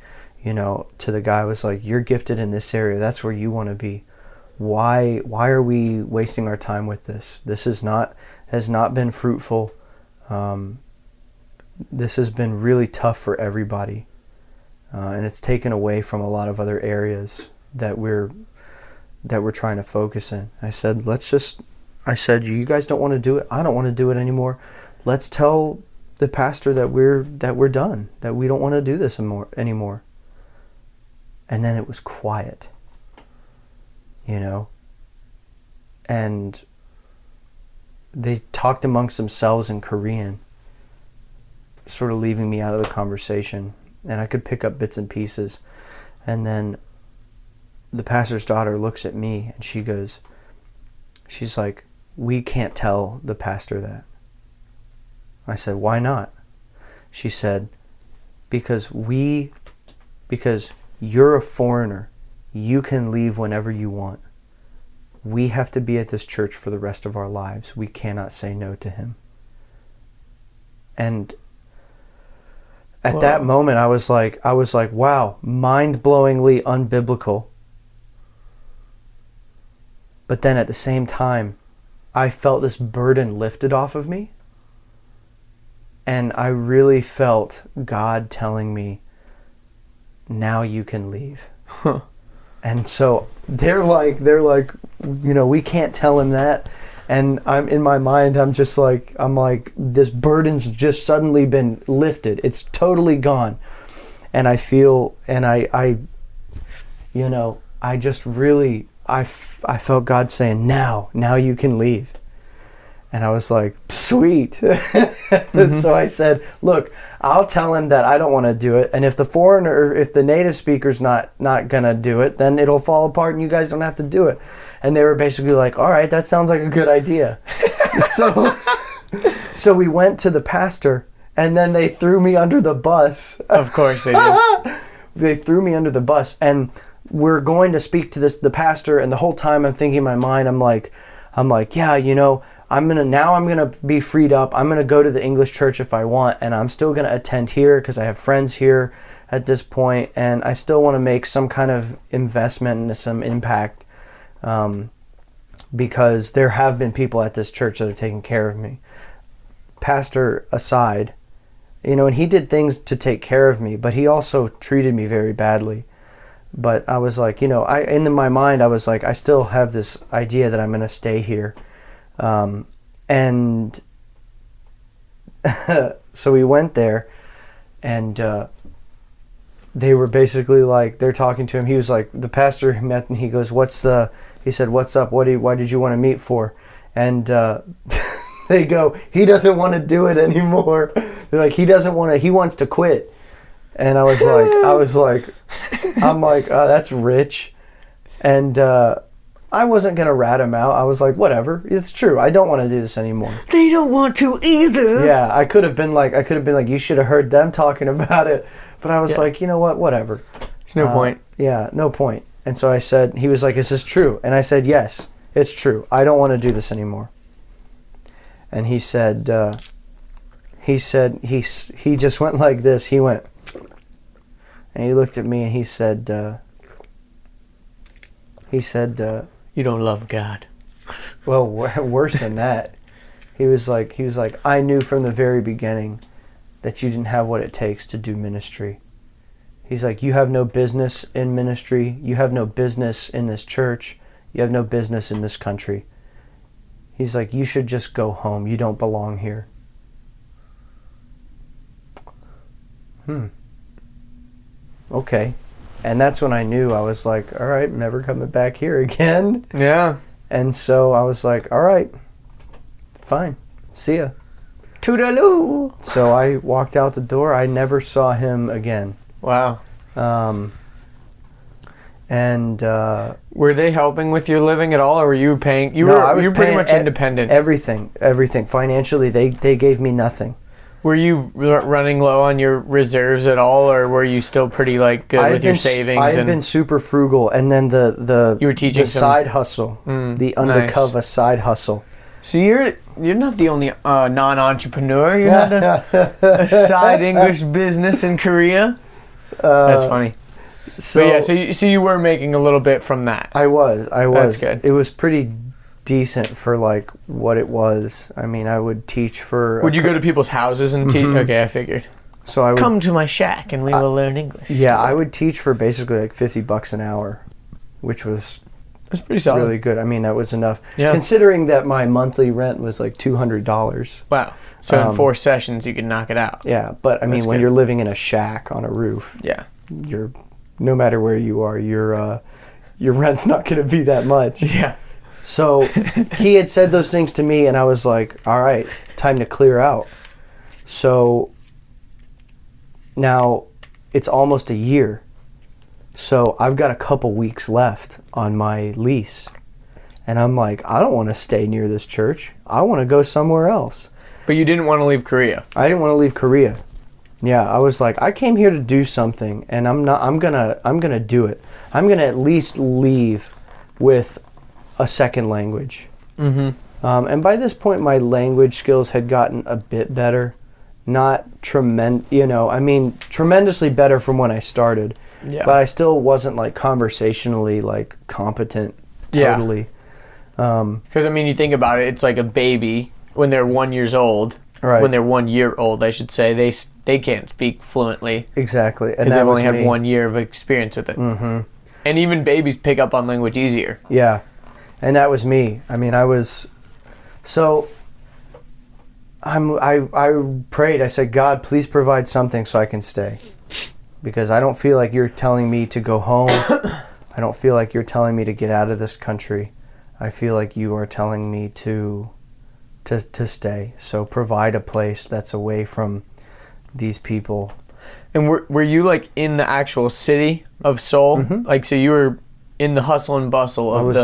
You know, to the guy, I was like, you're gifted in this area. That's where you want to be. Why are we wasting our time with this? This has not been fruitful. This has been really tough for everybody. And it's taken away from a lot of other areas that we're trying to focus in. I said, you guys don't want to do it. I don't want to do it anymore. Let's tell the pastor that we're done, that we don't want to do this anymore. And then it was quiet, you know, and they talked amongst themselves in Korean, sort of leaving me out of the conversation, and I could pick up bits and pieces. And then the pastor's daughter looks at me and she's like, we can't tell the pastor that. I said, why not? She said, because you're a foreigner. You can leave whenever you want. We have to be at this church for the rest of our lives. We cannot say no to him. And at that moment, I was like, wow, mind-blowingly unbiblical. But then at the same time, I felt this burden lifted off of me. And I really felt God telling me, now you can leave. Huh. And so they're like, you know, we can't tell him that. And I'm in my mind, I'm like, this burden's just suddenly been lifted. It's totally gone. And I feel, and I you know, I just really, I felt God saying, now you can leave. And I was like, sweet. Mm-hmm. So I said, look, I'll tell him that I don't want to do it. And if the native speaker's not going to do it, then it'll fall apart and you guys don't have to do it. And they were basically like, all right, that sounds like a good idea. So we went to the pastor, and then they threw me under the bus. Of course they did. They threw me under the bus. And we're going to speak to the pastor, and the whole time I'm thinking in my mind, I'm like, yeah, you know, I'm gonna be freed up. I'm gonna go to the English church if I want, and I'm still gonna attend here because I have friends here at this point, and I still want to make some kind of investment and some impact, because there have been people at this church that are taking care of me. Pastor aside, you know, and he did things to take care of me, but he also treated me very badly. But I was like, you know, in my mind, I was like, I still have this idea that I'm going to stay here. And so we went there, and they were basically like, they're talking to him. He was like, the pastor met, and he goes, he said, what's up? Why did you want to meet for? And they go, he doesn't want to do it anymore. They're like, he wants to quit. And I'm like, oh, that's rich. And I wasn't going to rat him out. I was like, whatever. It's true. I don't want to do this anymore. They don't want to either. Yeah, I could have been like, you should have heard them talking about it. But I was like, you know what? Whatever. There's no point. Yeah, no point. And so I said, he was like, is this true? And I said, yes, it's true. I don't want to do this anymore. And he said, he just went like this. He went, and he looked at me and he said, you don't love God. Well, worse than that. He was like, I knew from the very beginning that you didn't have what it takes to do ministry. He's like, you have no business in ministry. You have no business in this church. You have no business in this country. He's like, you should just go home. You don't belong here. Okay. And that's when I knew. I was like, all right, I'm never coming back here again. Yeah. And so I was like, all right, fine, see ya. Toodaloo. So I walked out the door. I never saw him again. Wow. Were they helping with your living at all, or were you paying? You I was were pretty paying much independent. Everything. Financially, they gave me nothing. Were you running low on your reserves at all, or were you still pretty good with your savings? I had been super frugal, and then the you were teaching the side hustle, the undercover side hustle. So you're not the only non-entrepreneur. You had a side English business in Korea. That's funny. So you were making a little bit from that. I was. That's good. It was pretty decent for what it was. I mean, I would teach for. Would you go to people's houses and teach? Okay, I figured. So I would come to my shack and we will learn English. Yeah, I would teach for basically $50 an hour, which was. That's pretty solid. Really good. I mean, that was enough. Yeah. Considering that my monthly rent was $200. Wow. So in 4 sessions you could knock it out. Yeah, but I mean, when you're living in a shack on a roof, you're no matter where you are, your rent's not going to be that much. Yeah. So he had said those things to me, and I was like, all right, time to clear out. So now it's almost a year. So I've got a couple weeks left on my lease. And I'm like, I don't want to stay near this church. I want to go somewhere else. But you didn't want to leave Korea. I didn't want to leave Korea. Yeah, I was like, I came here to do something, and I'm gonna do it. I'm gonna at least leave with a second language. Mm-hmm. And by this point, my language skills had gotten a bit better. Not tremendously better from when I started. Yeah. But I still wasn't conversationally competent totally. Because you think about it, it's like a baby when they're 1 year old. Right. When they're 1 year old, I should say, they can't speak fluently. Exactly, and they've only had 1 year of experience with it. Mm-hmm. And even babies pick up on language easier. Yeah, and that was me. I mean, I prayed. I said, God, please provide something so I can stay. Because I don't feel like you're telling me to go home. I don't feel like you're telling me to get out of this country. I feel like you are telling me to stay. So provide a place that's away from these people. And were you in the actual city of Seoul? Mm-hmm. So you were in the hustle and bustle of it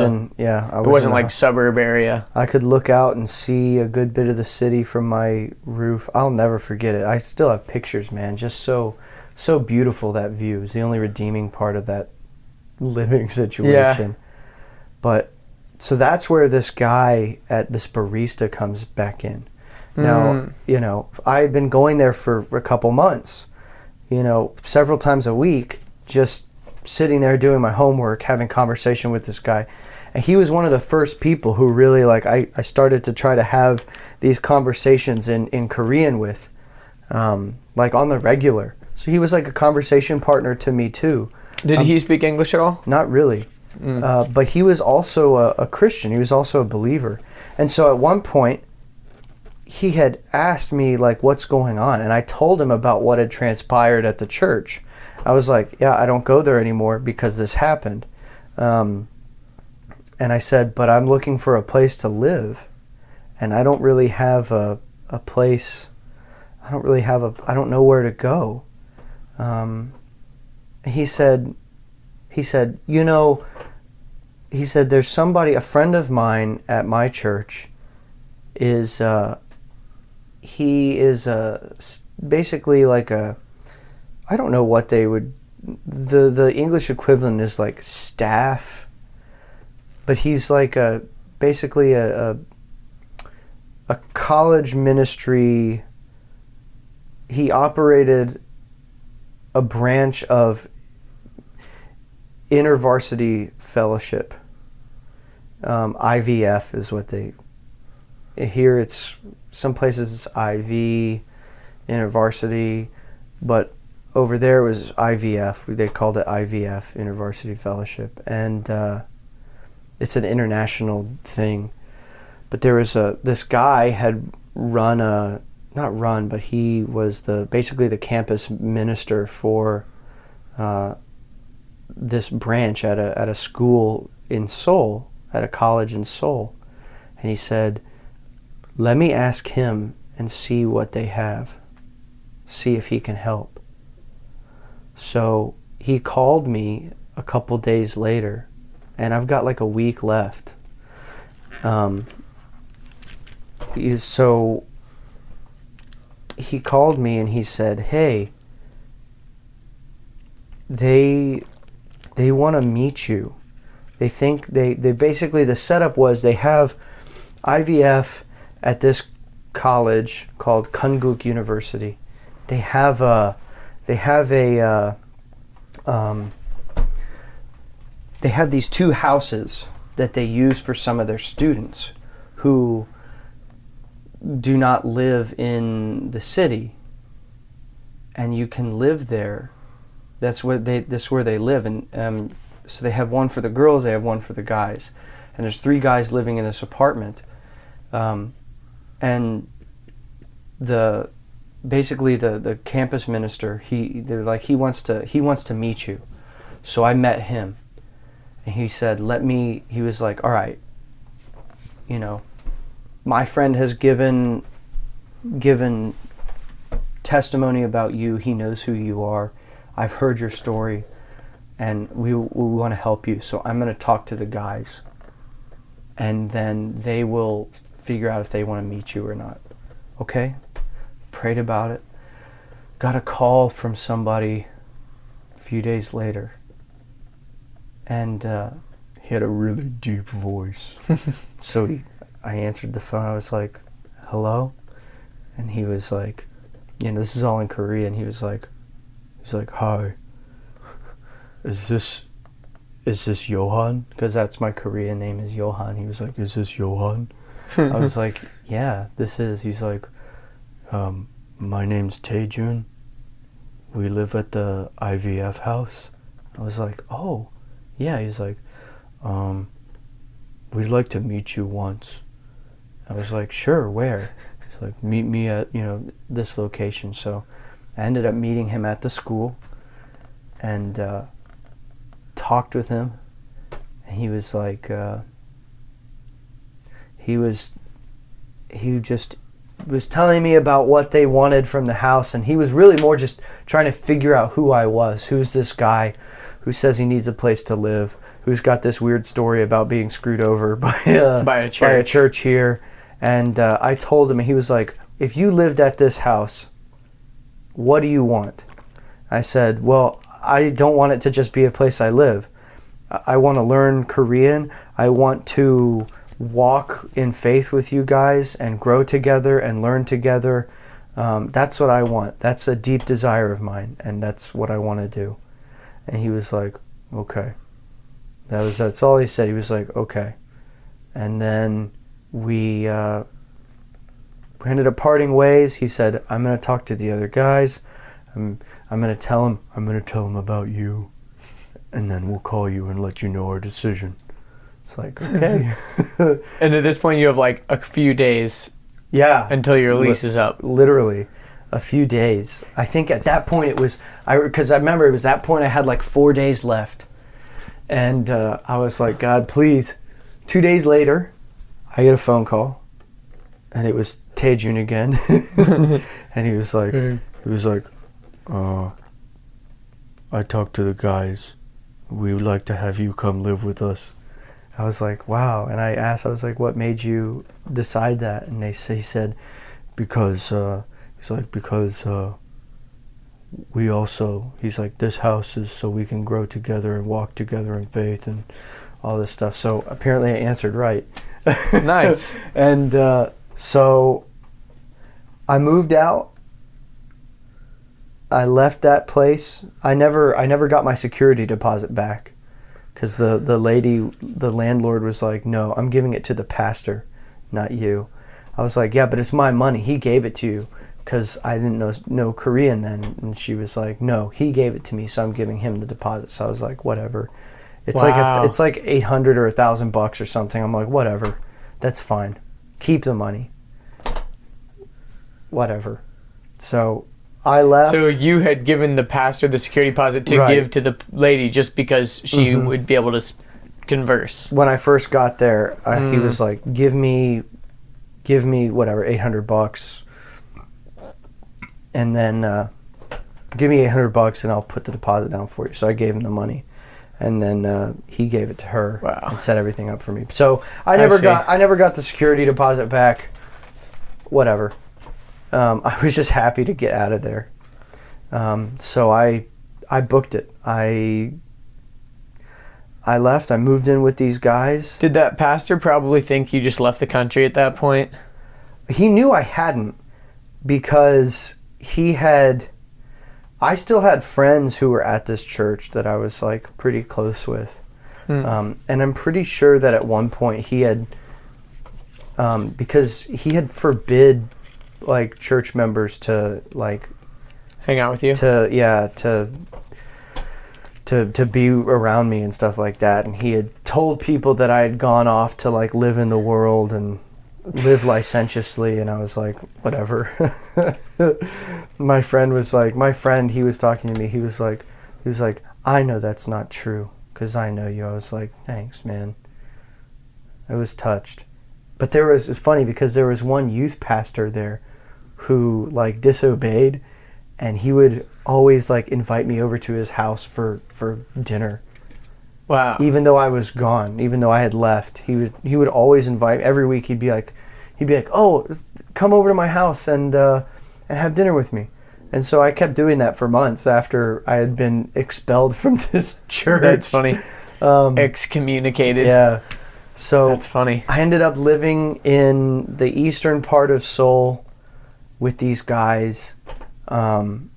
wasn't suburb area. I could look out and see a good bit of the city from my roof. I'll never forget it. I still have pictures, man. Just so beautiful, that view. Is the only redeeming part of that living situation. Yeah. But so that's where this guy at this barista comes back in. Now, I've been going there for a couple months, several times a week, just sitting there doing my homework, having conversation with this guy. And he was one of the first people who really, I started to try to have these conversations in Korean with, on the regular. So he was like a conversation partner to me too. Did he speak English at all? Not really. But he was also a Christian. He was also a believer. And so at one point, he had asked me, what's going on? And I told him about what had transpired at the church. I was like, yeah, I don't go there anymore because this happened. And I said, but I'm looking for a place to live. And I don't really have a place. I don't know where to go. He said, there's somebody, a friend of mine at my church he is basically I don't know what they would, the English equivalent is staff, but he's basically a college ministry. He operated a branch of InterVarsity Fellowship. IVF is what here it's, some places it's IV, InterVarsity, but over there it was IVF. They called it IVF, InterVarsity Fellowship. And it's an international thing. But there was this guy had but he was basically the campus minister for this branch at a school in Seoul, at a college in Seoul. And he said, let me ask him and see what they have. See if he can help. So he called me a couple days later, and I've got like a week left. So he called me and he said, hey, they want to meet you. They think they basically, the setup was they have IVF at this college called Konkuk University. They have these two houses that they use for some of their students who do not live in the city, and you can live there. That's where they live, and so they have one for the girls, they have one for the guys, and there's 3 guys living in this apartment, and the campus minister, he wants to meet you. So I met him, and he said, he was like, all right, my friend has given testimony about you. He knows who you are. I've heard your story, and we want to help you. So I'm going to talk to the guys, and then they will figure out if they want to meet you or not. Okay? Prayed about it. Got a call from somebody a few days later, and he had a really deep voice. So I answered the phone. I was like, hello? And he was like, this is all in Korean. He's like, hi. Is this Johan? Because that's my Korean name is Johan. He was like, is this Johan? I was like, yeah, this is. He's like, my name's Taejun. We live at the IVF house. I was like, oh, yeah. He's like, we'd like to meet you once. I was like, sure, where? He's like, meet me at, this location. So I ended up meeting him at the school and talked with him. And he was like, he just was telling me about what they wanted from the house, and he was really more just trying to figure out who I was. Who's this guy who says he needs a place to live, who's got this weird story about being screwed over by a church here. And I told him, and he was like, if you lived at this house, what do you want? I said, well, I don't want it to just be a place I live. I want to learn Korean. I want to walk in faith with you guys and grow together and learn together. That's what I want. That's a deep desire of mine, and that's what I want to do. And he was like, okay. That's all he said. He was like, okay. And then we ended up parting ways. He said, I'm going to talk to the other guys. I'm going to tell him about you, and then we'll call you and let you know our decision. It's like, okay. And at this point, you have like a few days. Yeah. Until your lease is up. Literally, a few days. I think at that point it was, because I remember it was that point I had like 4 days left, and I was like, God, please. 2 days later, I get a phone call, and it was Taejun again, and he was like, I talked to the guys. We would like to have you come live with us. I was like, wow. And I asked, I was like, what made you decide that? And he said, because we also, he's like, this house is so we can grow together and walk together in faith and all this stuff. So apparently I answered right. Nice. And so I moved out. I left that place. I never got my security deposit back, because the landlord was like, no, I'm giving it to the pastor, not you. I was like, yeah, but it's my money. He gave it to you, because I didn't know Korean then. And she was like, no, he gave it to me, so I'm giving him the deposit. So I was like, whatever. It's it's like $800 or $1,000 or something. I'm like, whatever, that's fine. Keep the money. Whatever. So I left. So you had given the pastor the security deposit to give to the lady just because she would be able to converse. When I first got there, he was like, give me whatever, $800. And then give me $800 and I'll put the deposit down for you. So I gave him the money. And then he gave it to her and set everything up for me. So I never got the security deposit back. Whatever. I was just happy to get out of there. So I booked it. I left. I moved in with these guys. Did that pastor probably think you just left the country at that point? He knew I hadn't, because I still had friends who were at this church that I was like pretty close with. And I'm pretty sure that at one point he had, because he had forbid like church members to like hang out with you, to be around me and stuff like that. And he had told people that I had gone off to like live in the world and live licentiously, and I was like, whatever. My friend, he was talking to me, he was like, I know that's not true because I know you. I was like, thanks, man. I was touched. But it's funny because there was one youth pastor there who like disobeyed, and he would always like invite me over to his house for dinner. Wow. Even though I was gone, even though I had left, he would always invite. Every week he'd be like, oh, come over to my house and have dinner with me. And so I kept doing that for months after I had been expelled from this church. That's funny. Excommunicated. Yeah. So that's funny. I ended up living in the eastern part of Seoul with these guys, and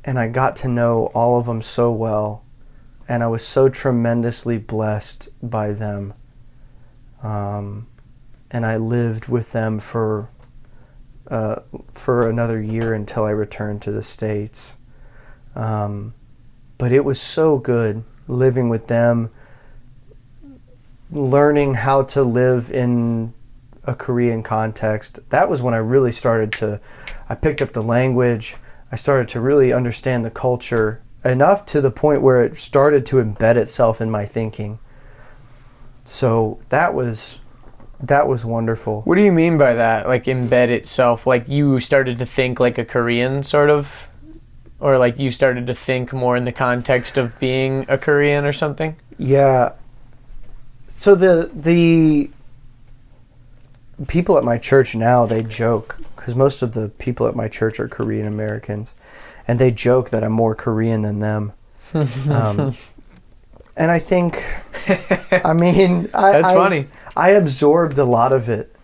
I got to know all of them so well, and I was so tremendously blessed by them. And I lived with them for another year until I returned to the States. But it was so good living with them, learning how to live in a Korean context. That was when I really I picked up the language. I started to really understand the culture enough to the point where it started to embed itself in my thinking. So that was wonderful. What do you mean by that? Like embed itself? Like you started to think like a Korean sort of? Or like you started to think more in the context of being a Korean or something? Yeah. So the people at my church now, they joke, because most of the people at my church are Korean Americans, and they joke that I'm more Korean than them. And I think, I mean, that's funny. I absorbed a lot of it,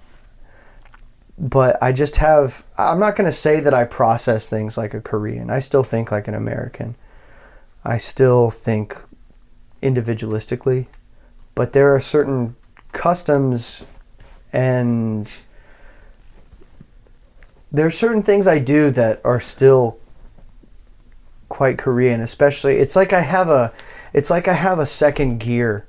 but I'm not going to say that I process things like a Korean. I still think like an American. I still think individualistically, but there are certain customs and there are certain things I do that are still quite Korean, especially it's like I have a second gear,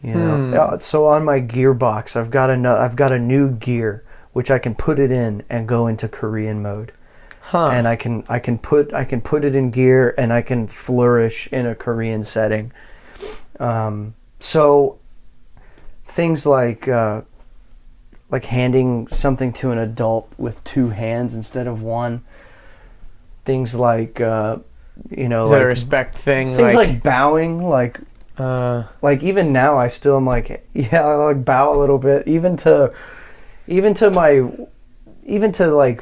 you know. So on my gearbox, I've got a new gear which I can put it in and go into Korean mode. And I can put it in gear and I can flourish in a Korean setting. So things like handing something to an adult with two hands instead of one. Things like, is that a respect thing? Things like bowing, like even now I still am like, yeah, I like bow a little bit, even to like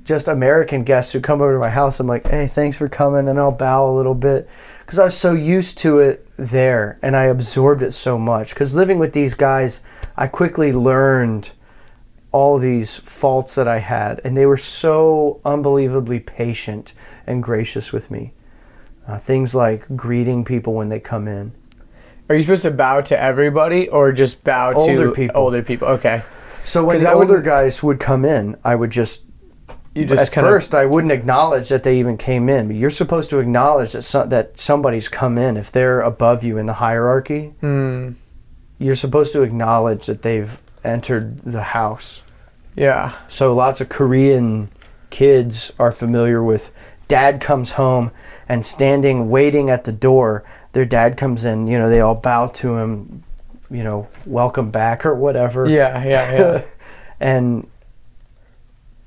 just American guests who come over to my house. I'm like, hey, thanks for coming, and I'll bow a little bit because I was so used to it there, and I absorbed it so much. Because living with these guys, I quickly learned all these faults that I had, and they were so unbelievably patient and gracious with me. Things like greeting people when they come in. Are you supposed to bow to everybody or just bow to older people? Okay. So when the older guys would come in, I would just first I wouldn't acknowledge that they even came in. But you're supposed to acknowledge that somebody's come in. If they're above you in the hierarchy, you're supposed to acknowledge that they've entered the house. Yeah. So lots of Korean kids are familiar with dad comes home and standing waiting at the door, their dad comes in, they all bow to him, welcome back or whatever. Yeah. And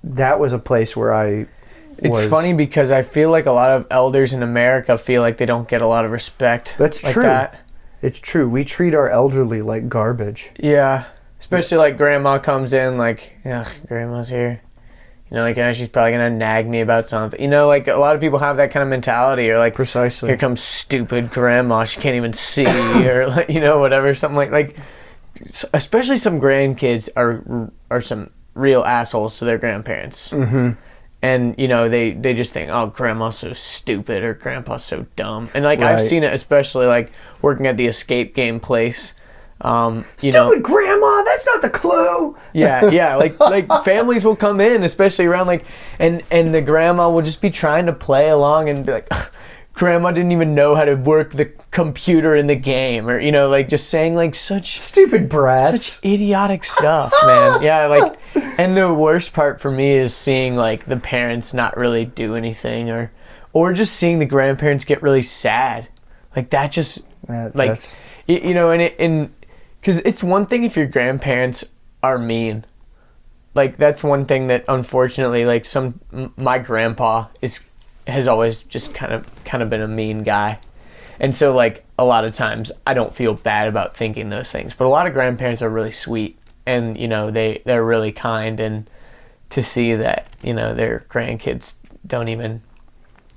that was a place where It's funny because I feel like a lot of elders in America feel like they don't get a lot of respect. That's like true. That. It's true. We treat our elderly like garbage. Yeah. Especially like grandma comes in like, ugh, grandma's here. She's probably going to nag me about something. Like a lot of people have that kind of mentality, or like, precisely, here comes stupid grandma. She can't even see, or like, whatever, something like, especially some grandkids are some real assholes to their grandparents. Mm-hmm. And, they just think, oh, grandma's so stupid or grandpa's so dumb. And, like, right. I've seen it especially, like, working at the escape game place. Stupid grandma, that's not the clue. Yeah, like families will come in, especially around, like, and the grandma will just be trying to play along and be like, grandma didn't even know how to work the computer in the game, or, like, just saying, like, such... stupid brats. Such idiotic stuff, man. Yeah, like... And the worst part for me is seeing, like, the parents not really do anything, or just seeing the grandparents get really sad. Like, that just, that's... and because it's one thing if your grandparents are mean. Like, that's one thing that, unfortunately, like, my grandpa has always just kind of been a mean guy. And so, like, a lot of times, I don't feel bad about thinking those things. But a lot of grandparents are really sweet. And, they're really kind, and to see that, their grandkids don't even,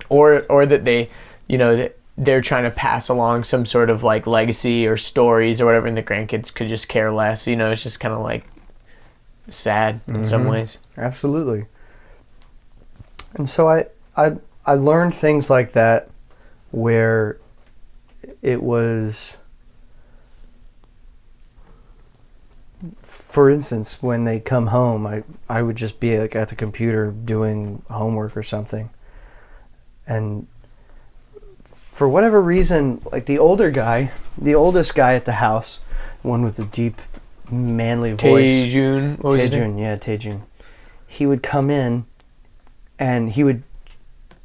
or that they, that they're trying to pass along some sort of, like, legacy or stories or whatever, and the grandkids could just care less, it's just kind of, like, sad in some ways. Absolutely. And so I learned things like that where it was... For instance, when they come home, I would just be like at the computer doing homework or something. And for whatever reason, like the oldest guy at the house, one with the deep, manly voice. Taejun. What was his name? Yeah, Taejun. He would come in and he would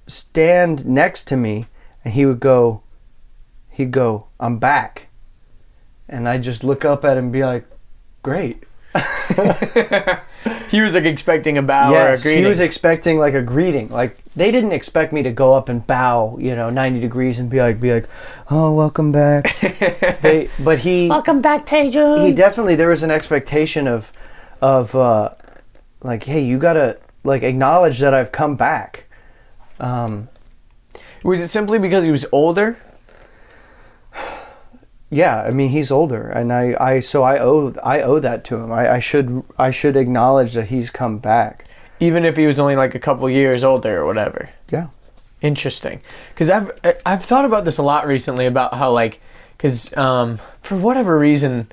stand next to me and he'd go, I'm back. And I'd just look up at him and be like, great. He was like expecting a bow or a greeting. He was expecting like a greeting. Like they didn't expect me to go up and bow, 90 degrees and be like, oh, welcome back. Welcome back, Taejun. He definitely, there was an expectation of like, hey, you gotta like acknowledge that I've come back. Was it simply because he was older? Yeah, I mean he's older, and I owe that to him. I should acknowledge that he's come back, even if he was only like a couple years older or whatever. Yeah, interesting. Because I've thought about this a lot recently about how because for whatever reason,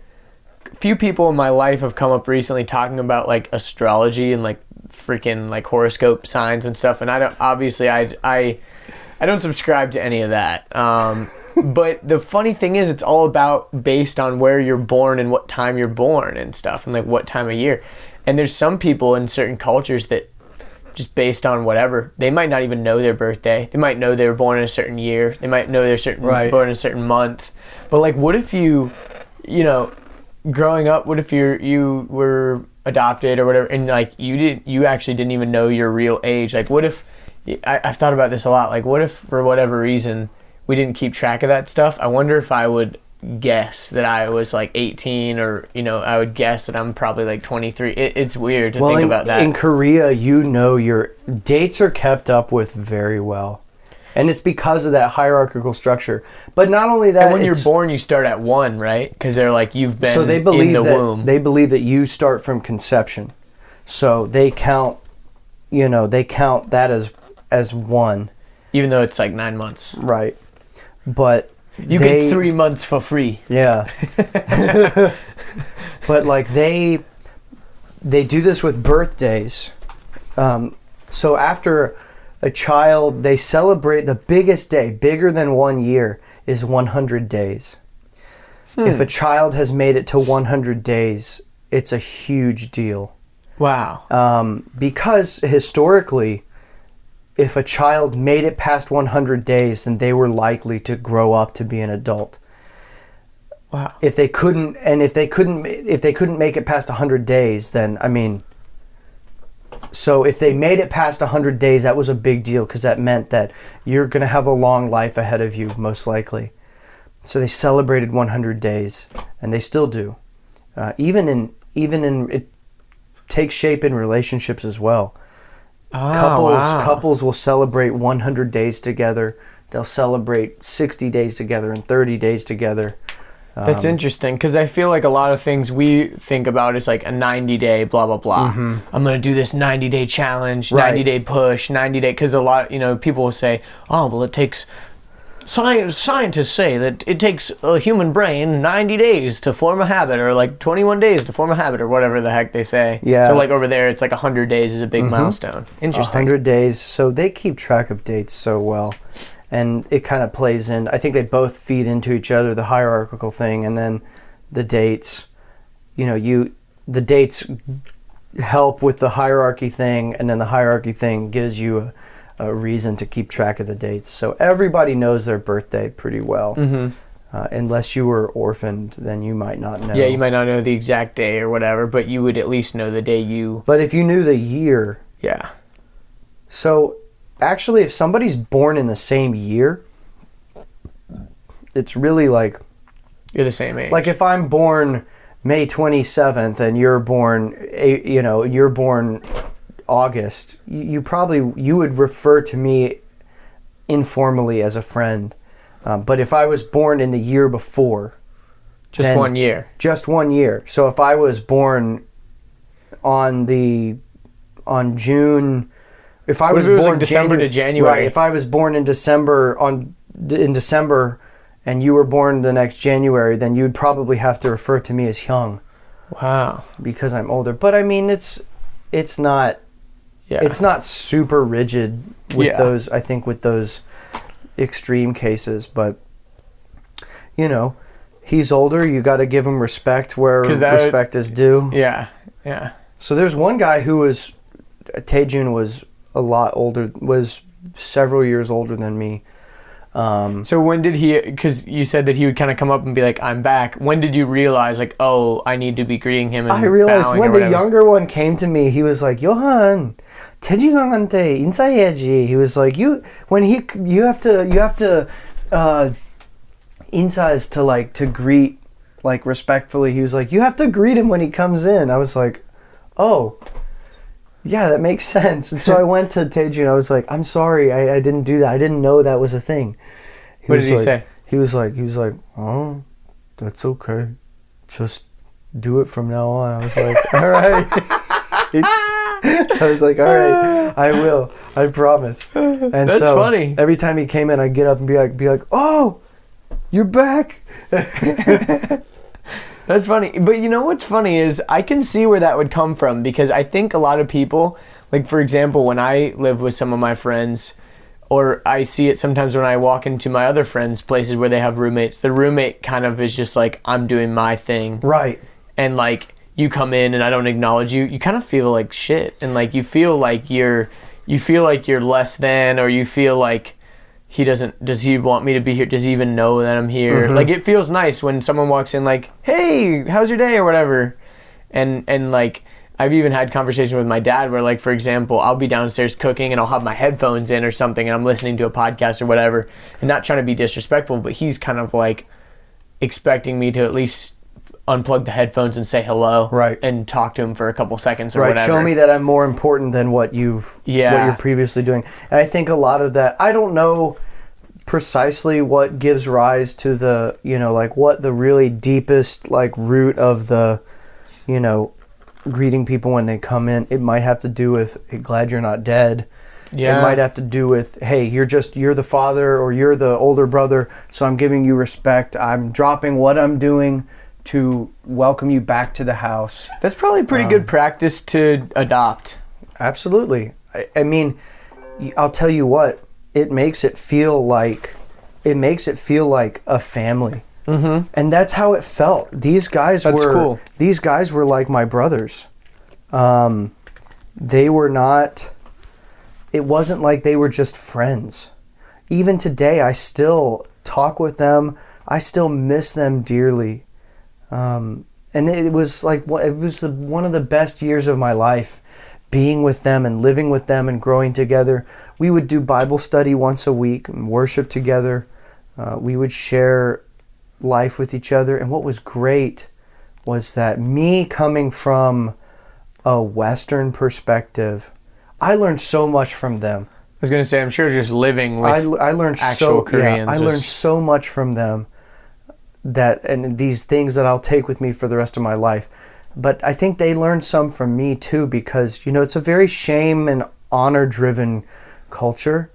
a few people in my life have come up recently talking about like astrology and like freaking like horoscope signs and stuff, and I don't subscribe to any of that. But the funny thing is, it's all about based on where you're born and what time you're born and stuff, and like what time of year. And there's some people in certain cultures that just based on whatever, they might not even know their birthday. They might know they were born in a certain year. They might know they're born in a certain month. But like, what if you growing up, what if you were adopted or whatever, and like you actually didn't even know your real age? Like, what if I've thought about this a lot. Like, what if for whatever reason we didn't keep track of that stuff? I wonder if I would guess that I was like 18, or I would guess that I'm probably like 23. It's weird to think about that. In Korea, your dates are kept up with very well, and it's because of that hierarchical structure. But not only that, and when you're born, you start at 1, right? Because they're like, you've been in the womb. They believe that you start from conception, so they count that as 1, even though it's like 9 months, right? But you get 3 months for free. Yeah. But like they do this with birthdays. So after a child, they celebrate the biggest day, bigger than 1 year, is 100 days. If a child has made it to 100 days, it's a huge deal. Wow. Because historically, if a child made it past 100 days, then they were likely to grow up to be an adult. Wow. If they couldn't make it past 100 days, then, I mean, so if they made it past 100 days, that was a big deal because that meant that you're going to have a long life ahead of you, most likely. So they celebrated 100 days, and they still do. Even in it takes shape in relationships as well. Couples will celebrate 100 days together. They'll celebrate 60 days together and 30 days together. That's interesting because I feel like a lot of things we think about is like a 90-day blah, blah, blah. Mm-hmm. I'm going to do this 90-day challenge, Right. 90-day push, 90-day, because a lot, people will say, oh, well, it takes, scientists say that it takes a human brain 90 days to form a habit or like 21 days to form a habit or whatever the heck they say. Yeah. So like over there, it's like 100 days is a big milestone. Interesting. 100 days. So they keep track of dates so well. And it kind of plays in. I think they both feed into each other, the hierarchical thing, and then the dates. The dates help with the hierarchy thing, and then the hierarchy thing gives you a reason to keep track of the dates. So everybody knows their birthday pretty well. Mm-hmm. Unless you were orphaned, then you might not know. Yeah, you might not know the exact day or whatever, but you would at least know the day you... But if you knew the year... Yeah. So... Actually, if somebody's born in the same year, it's really like... You're the same age. Like if I'm born May 27th and you're born August, you would refer to me informally as a friend. But if I was born in the year before... Just 1 year. Just 1 year. So if I was born on June... If I was born like December to January, right? If I was born in December and you were born the next January, then you'd probably have to refer to me as young. Wow. Because I'm older. But I mean, it's not super rigid with those. I think with those extreme cases, but he's older. You got to give him respect where respect is due. Yeah. Yeah. So there's one guy who was Taejun was a lot older, was several years older than me. So when did he, because you said that he would kind of come up and be like, I'm back. When did you realize, like, oh, I need to be greeting him and I realized when the whatever? younger one came to me, he was like, Johan, 태준 형한테 인사해야지. He was like, you have to 인사 is to greet, like, respectfully. He was like, you have to greet him when he comes in. I was like, oh, yeah, that makes sense. And so I went to Taejun. I was like, I'm sorry, I didn't do that. I didn't know that was a thing. What did he say? He was like, oh, that's okay. Just do it from now on. I was like, all right. I was like, all right, I will. I promise. And that's so funny. Every time he came in, I'd get up and be like, oh, you're back. That's funny. But you know what's funny is I can see where that would come from because I think a lot of people, like for example, when I live with some of my friends, or I see it sometimes when I walk into my other friends' places where they have roommates, the roommate kind of is just like, I'm doing my thing. Right. And like you come in and I don't acknowledge you, you kind of feel like shit. And like you feel like you're less than, or you feel like does he want me to be here? Does he even know that I'm here? Mm-hmm. Like it feels nice when someone walks in like, hey, how's your day or whatever. And like I've even had conversations with my dad where like, for example, I'll be downstairs cooking and I'll have my headphones in or something and I'm listening to a podcast or whatever and not trying to be disrespectful, but he's kind of like expecting me to at least unplug the headphones and say hello, right, and talk to him for a couple seconds or right, whatever. Show me that I'm more important than what you're previously doing. And I think a lot of that, I don't know precisely what gives rise to the, like what the really deepest like root of the, greeting people when they come in. It might have to do with, hey, glad you're not dead. Yeah. It might have to do with, hey, you're the father or you're the older brother, so I'm giving you respect. I'm dropping what I'm doing to welcome you back to the house. That's probably pretty good practice to adopt. Absolutely. I mean, I'll tell you what, it makes it feel like a family. Mm-hmm. And that's how it felt. These guys were like my brothers. They were not, it wasn't like they were just friends. Even today, I still talk with them. I still miss them dearly. And it was like, it was one of the best years of my life, being with them and living with them and growing together. We would do Bible study once a week and worship together. We would share life with each other. And what was great was that me coming from a Western perspective, I learned so much from them. I was going to say, I'm sure just living with I learned actual Koreans. I learned so much from them, and these things that I'll take with me for the rest of my life. But I think they learned some from me too, because, it's a very shame and honor-driven culture.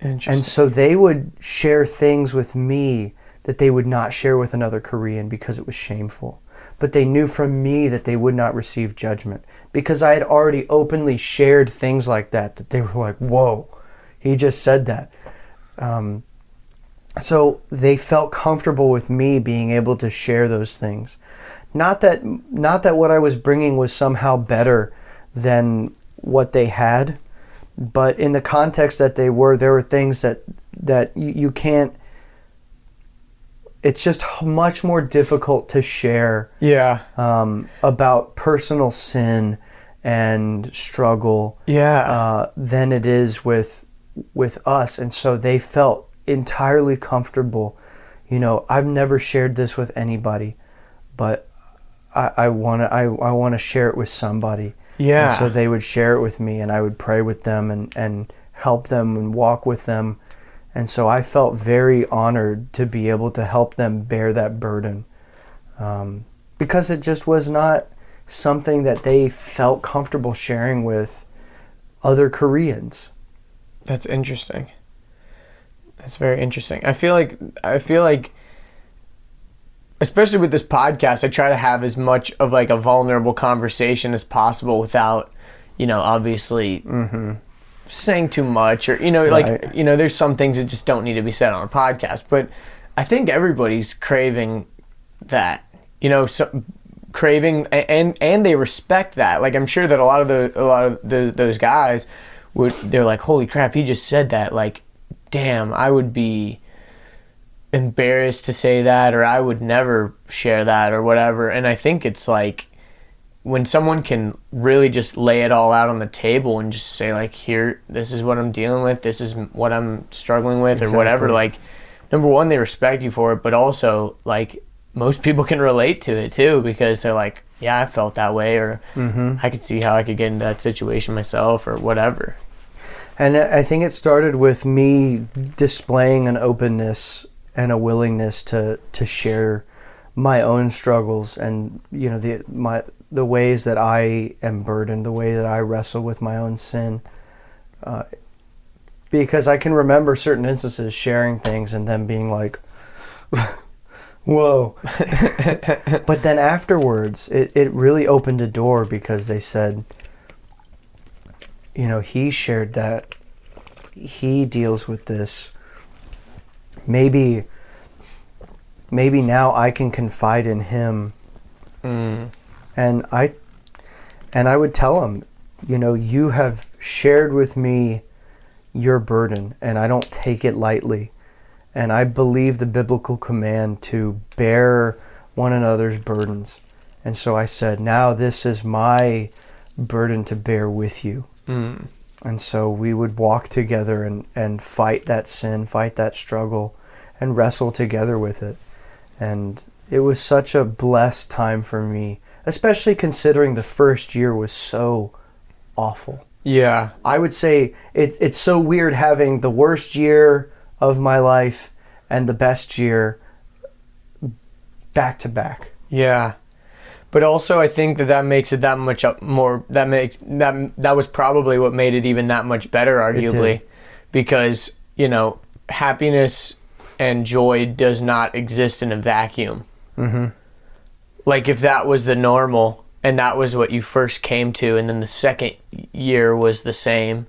And so they would share things with me that they would not share with another Korean because it was shameful. But they knew from me that they would not receive judgment, because I had already openly shared things like that they were like, whoa, he just said that. So they felt comfortable with me being able to share those things. Not that what I was bringing was somehow better than what they had, but in the context that there were things that you can't. It's just much more difficult to share about personal sin and struggle than it is with us. And so they felt entirely comfortable. I've never shared this with anybody, but I want to share it with somebody. Yeah. And so they would share it with me, and I would pray with them and help them and walk with them. And so I felt very honored to be able to help them bear that burden, because it just was not something that they felt comfortable sharing with other Koreans. That's interesting. That's very interesting. I feel like, especially with this podcast, I try to have as much of like a vulnerable conversation as possible without, obviously saying too much, or Right. there's some things that just don't need to be said on a podcast. But I think everybody's craving that, craving, and they respect that. Like, I'm sure that a lot of those guys they're like, holy crap, he just said that. Like, damn, I would be embarrassed to say that, or I would never share that, or whatever. And I think it's like, when someone can really just lay it all out on the table and just say, like, here, this is what I'm dealing with, this is what I'm struggling with, Exactly. or whatever, like, number one, they respect you for it, but also, like, most people can relate to it too, because they're like, yeah, I felt that way, or I could see how I could get into that situation myself, or whatever. And I think it started with me displaying an openness and a willingness to share my own struggles, and the ways that I am burdened, the way that I wrestle with my own sin. Because I can remember certain instances sharing things and them being like, whoa. But then afterwards, it really opened a door, because they said, he shared that. He deals with this. Maybe now I can confide in him. And I would tell him, you have shared with me your burden, and I don't take it lightly. And I believe the biblical command to bear one another's burdens. And so I said, now this is my burden to bear with you. And so we would walk together and fight that sin, fight that struggle, and wrestle together with it. And it was such a blessed time for me, especially considering the first year was so awful. Yeah. I would say it's so weird having the worst year of my life and the best year back to back. Yeah. But also, I think that makes it that much more. That was probably what made it even that much better, arguably, because happiness and joy does not exist in a vacuum. Like, if that was the normal and that was what you first came to, and then the second year was the same,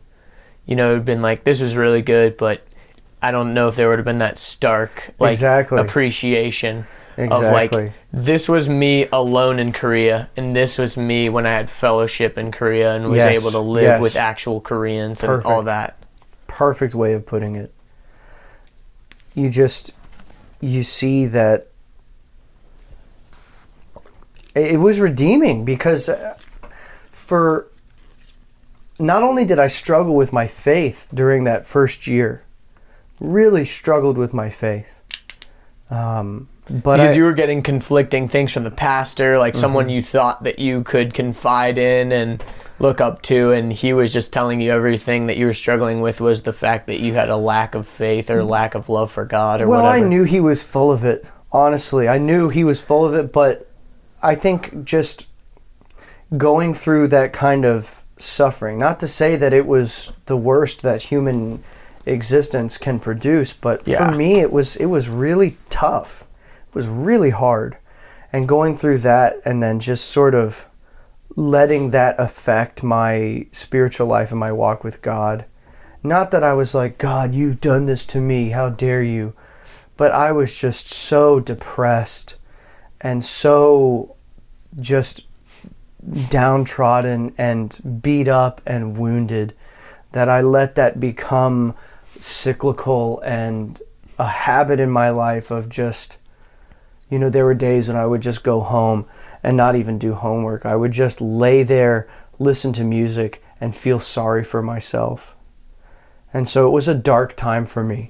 it would have been like, this was really good, but I don't know if there would have been that stark appreciation Exactly. Of like, this was me alone in Korea, and this was me when I had fellowship in Korea and was able to live with actual Koreans and all that. Perfect way of putting it. You see that it was redeeming, because for not only did I struggle with my faith during that first year, really struggled with my faith. But because you were getting conflicting things from the pastor, like someone you thought that you could confide in and look up to, and he was just telling you everything that you were struggling with was the fact that you had a lack of faith or lack of love for God or whatever. Well, I knew he was full of it. Honestly, I knew he was full of it, but I think just going through that kind of suffering, not to say that it was the worst that human existence can produce, but for me it was really tough. It was really hard. And going through that and then just sort of letting that affect my spiritual life and my walk with God. Not that I was like, God, you've done this to me, how dare you? But I was just so depressed and so just downtrodden and beat up and wounded that I let that become cyclical and a habit in my life of just, there were days when I would just go home and not even do homework. I would just lay there, listen to music, and feel sorry for myself. And so it was a dark time for me.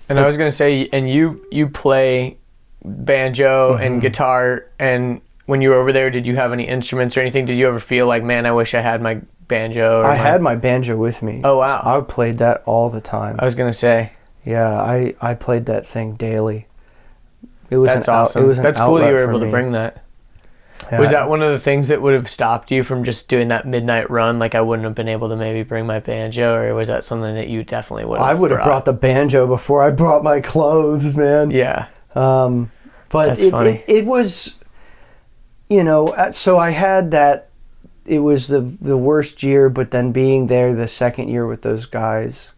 And I was going to say, and you play banjo and guitar, and when you were over there, did you have any instruments or anything? Did you ever feel like, man, I wish I had my banjo? I had my banjo with me. Oh, wow. I played that all the time. I was going to say. Yeah, I played that thing daily. It was That's awesome. That's cool that you were able to bring that. Yeah. Was that one of the things that would have stopped you from just doing that midnight run? Like, I wouldn't have been able to maybe bring my banjo, or was that something that you definitely would have I would have brought the banjo before I brought my clothes, man. Yeah. But it was, so I had that, it was the worst year, but then being there the second year with those guys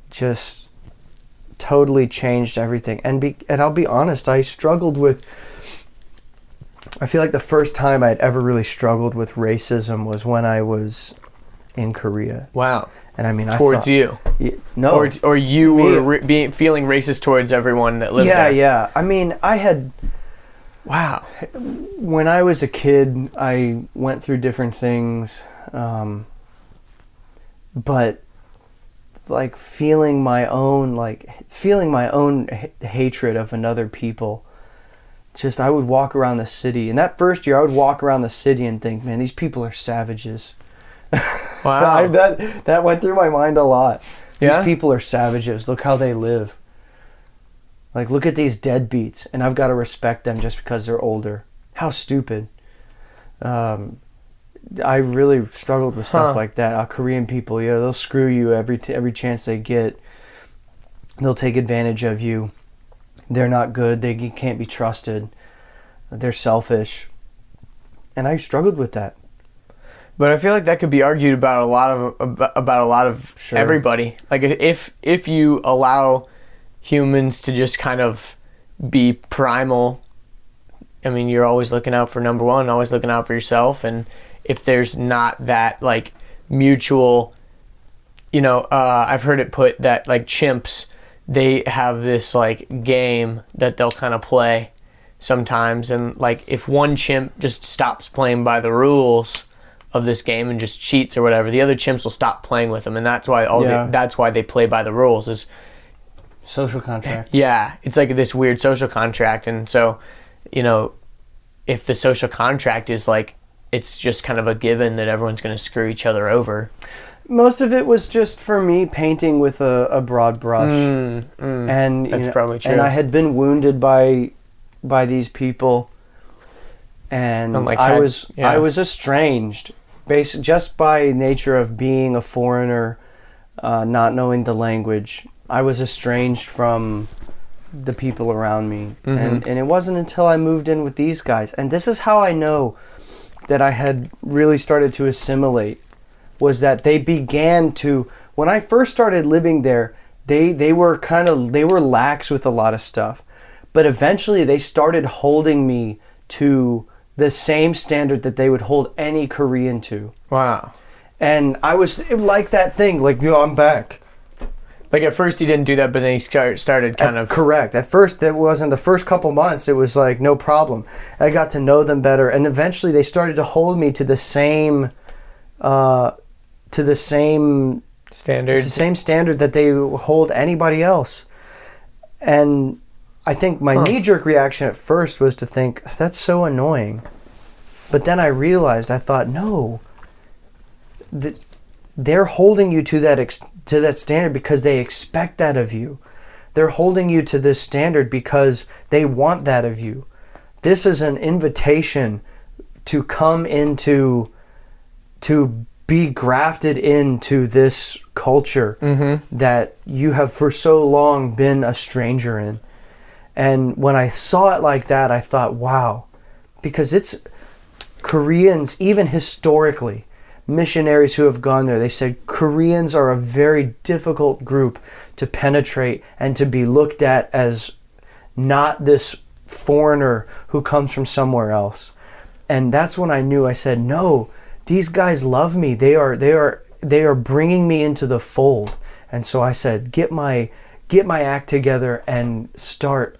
just totally changed everything. And I'll be honest, I feel like the first time I'd ever really struggled with racism was when I was in Korea. Wow. And I mean, towards you? No. Or you were feeling racist towards everyone that lived there? Yeah. I mean, I had... Wow. When I was a kid, I went through different things, but like feeling my own hatred of another people. Just, I would walk around the city, and that first year I would walk around the city and think, man, these people are savages. Wow. that went through my mind a lot. Yeah? These people are savages. Look how they live. Like, look at these deadbeats, and I've got to respect them just because they're older. How stupid. I really struggled with stuff like that. Korean people, they'll screw you every chance they get. They'll take advantage of you. They're not good. They can't be trusted. They're selfish. And I struggled with that. But I feel like that could be argued about a lot of Sure. everybody. Like, if you allow humans to just kind of be primal, I mean, you're always looking out for number one, always looking out for yourself. And if there's not that, like, mutual, I've heard it put that, like, chimps, they have this, like, game that they'll kind of play sometimes. And, like, if one chimp just stops playing by the rules of this game and just cheats or whatever, the other chimps will stop playing with them. And that's why that's why they play by the rules, is social contract. Yeah, it's like this weird social contract. And so, if the social contract is like, it's just kind of a given that everyone's going to screw each other over. Most of it was just for me painting with a broad brush. And that's probably true. And I had been wounded by these people, and I was estranged, just by nature of being a foreigner, not knowing the language. I was estranged from the people around me. And it wasn't until I moved in with these guys, and this is how I know that I had really started to assimilate, was that they began to, when I first started living there, they were lax with a lot of stuff, But eventually they started holding me to the same standard that they would hold any Korean to. Wow. And I was like that thing, like, I'm back. Like at first he didn't do that, but then he started kind of... Correct. At first, it wasn't the first couple months. It was like, no problem. I got to know them better. And eventually they started to hold me to the same... standard. It's the same standard that they hold anybody else. And I think my knee-jerk reaction at first was to think, that's so annoying. But then I realized, I thought, no, they're holding you to that standard because they expect that of you. They're holding you to this standard because they want that of you. This is an invitation to come into, to be grafted into this culture that you have for so long been a stranger in. And when I saw it like that, I thought, wow, because it's Koreans, even historically, missionaries who have gone there, they said Koreans are a very difficult group to penetrate and to be looked at as not this foreigner who comes from somewhere else. And that's when I knew, I said, no, these guys love me. They are bringing me into the fold. And so I said, get my act together and start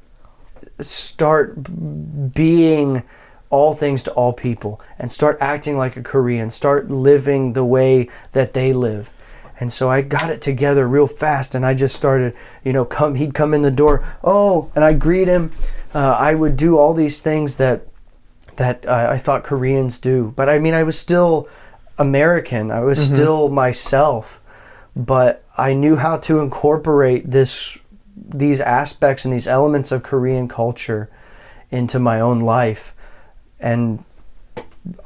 being all things to all people, and start acting like a Korean, start living the way that they live. And so I got it together real fast, and I just started, he'd come in the door, and I greet him. I would do all these things that I thought Koreans do. But I mean, I was still American. I was still myself, but I knew how to incorporate these aspects and these elements of Korean culture into my own life. And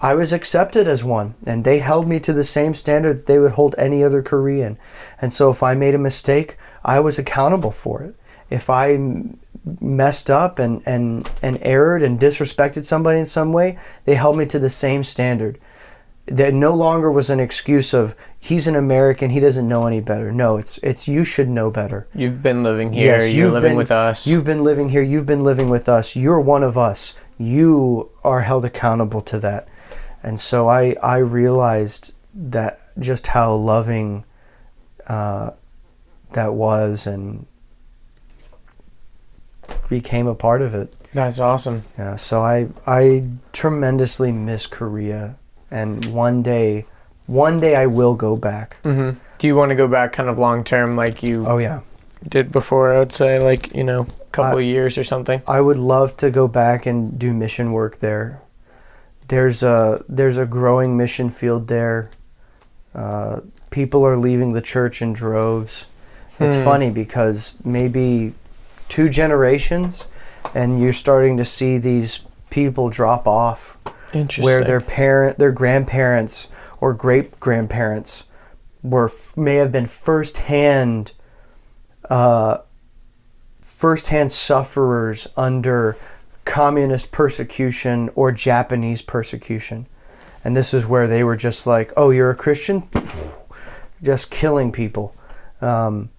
I was accepted as one, and they held me to the same standard that they would hold any other Korean. And so if I made a mistake, I was accountable for it. If I messed up and erred and disrespected somebody in some way, they held me to the same standard. There no longer was an excuse of, he's an American, he doesn't know any better. No, it's you should know better. You've been living here, yes, you're living with us. You've been living here, you've been living with us. You're one of us. You are held accountable to that. And so I realized that just how loving that was, and became a part of it. That's awesome. Yeah, so I tremendously miss Korea, and one day I will go back. Do you want to go back kind of long term, like you did before? I would say, like, a couple of years or something. I would love to go back and do mission work there. There's a growing mission field there. People are leaving the church in droves. It's funny because maybe 2 generations, and you're starting to see these people drop off. Interesting. Where their grandparents or great grandparents may have been firsthand sufferers under communist persecution or Japanese persecution. And this is where they were just like, oh, you're a Christian? Just killing people. And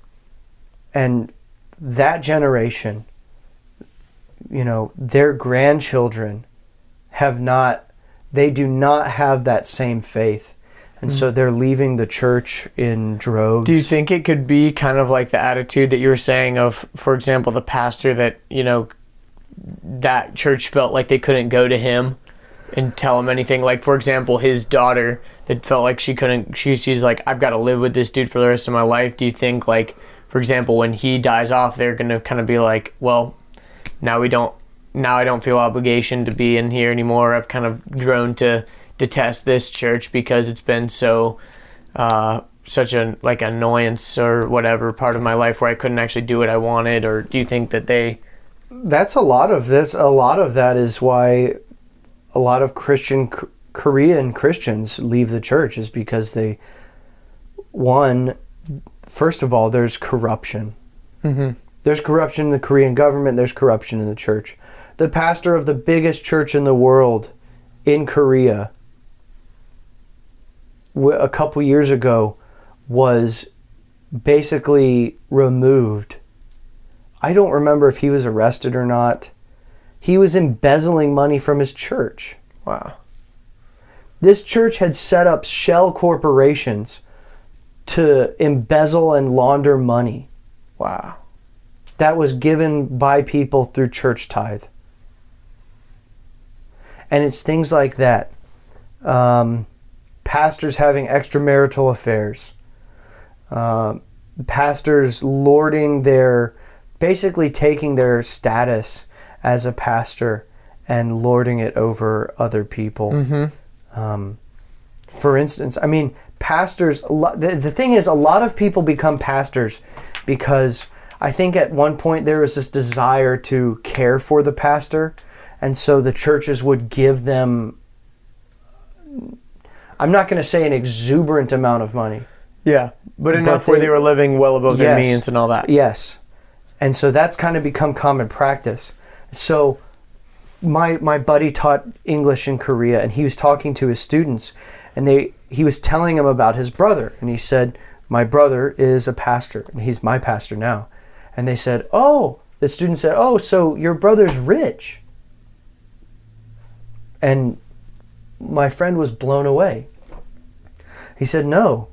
that generation, their grandchildren they do not have that same faith. And so they're leaving the church in droves. Do you think it could be kind of like the attitude that you were saying of, for example, the pastor that, that church felt like they couldn't go to him and tell him anything? Like, for example, his daughter that felt like she's like, I've got to live with this dude for the rest of my life. Do you think, like, for example, when he dies off, they're going to kind of be like, well, now I don't feel obligation to be in here anymore. I've kind of grown to detest this church because it's been so such a like annoyance or whatever part of my life where I couldn't actually do what I wanted? Or do you think that that's a lot of this? A lot of that is why a lot of Korean Christians leave the church, is because first of all, there's corruption. There's corruption in the Korean government. There's corruption in the church. The pastor of the biggest church in the world in Korea a couple years ago was basically removed. I don't remember if he was arrested or not. He was embezzling money from his church. Wow. This church had set up shell corporations to embezzle and launder money. Wow. That was given by people through church tithe. And it's things like that. Pastors having extramarital affairs. Pastors lording basically taking their status as a pastor and lording it over other people. Mm-hmm. For instance, I mean, pastors, the thing is, a lot of people become pastors because I think at one point there was this desire to care for the pastor, and so the churches would give them, I'm not going to say an exuberant amount of money. Yeah, but enough where they were living well above their means and all that. Yes. And so that's kind of become common practice. So my buddy taught English in Korea, and he was talking to his students, and he was telling them about his brother, and he said, my brother is a pastor, and he's my pastor now. And they said, the student said, so your brother's rich. And my friend was blown away. He said, no,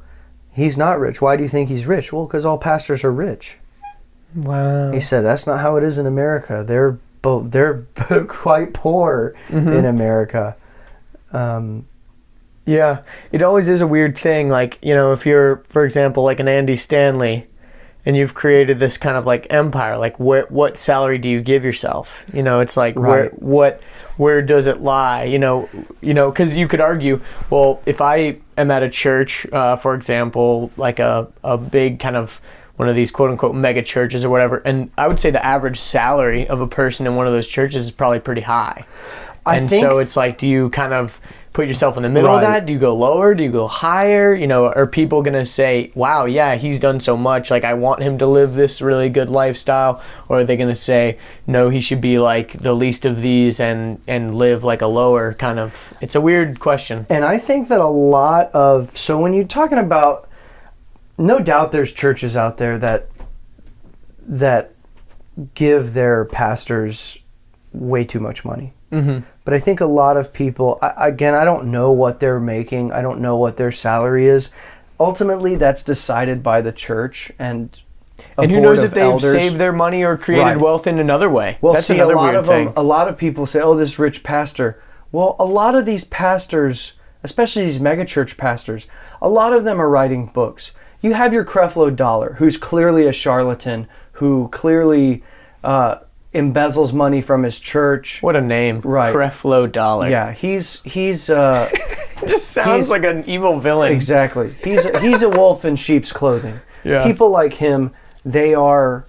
he's not rich. Why do you think he's rich? Well, because all pastors are rich. Wow. He said, that's not how it is in America. They're quite poor in America. Yeah, it always is a weird thing. Like, if you're, for example, like an Andy Stanley, and you've created this kind of like empire, like what salary do you give yourself? It's like, right. where does it lie? Because you could argue, well, if I am at a church, for example, like a big kind of one of these quote unquote mega churches or whatever, and I would say the average salary of a person in one of those churches is probably pretty high. So it's like, do you kind of put yourself in the middle of that? Do you go lower? Do you go higher? Are people going to say, wow, yeah, he's done so much, like I want him to live this really good lifestyle? Or are they going to say, no, he should be like the least of these and live like a lower kind of, it's a weird question. And I think that so when you're talking about, no doubt there's churches out there that give their pastors way too much money. Mm-hmm. But I think a lot of people, again, I don't know what they're making. I don't know what their salary is. Ultimately, that's decided by the church and who knows if they've saved their money or created wealth in another way. Well, that's see, another weird thing. A lot of people say, this rich pastor. Well, a lot of these pastors, especially these megachurch pastors, a lot of them are writing books. You have your Creflo Dollar, who's clearly a charlatan, who clearly embezzles money from his church. What a name. Right. Creflo Dollar. Yeah, he's it just sounds like an evil villain. Exactly. He's a wolf in sheep's clothing. Yeah. People like him, they are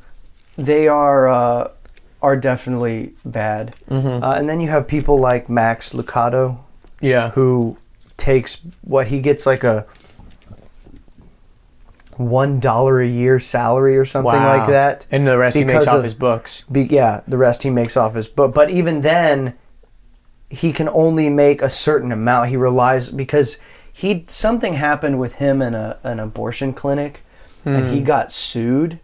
definitely bad. Mm-hmm. And then you have people like Max Lucado, who takes what he gets like a $1 a year salary or something like that. And the rest he makes off his books. The rest he makes off his book. But even then, he can only make a certain amount. He relies, because something happened with him in an abortion clinic, and he got sued.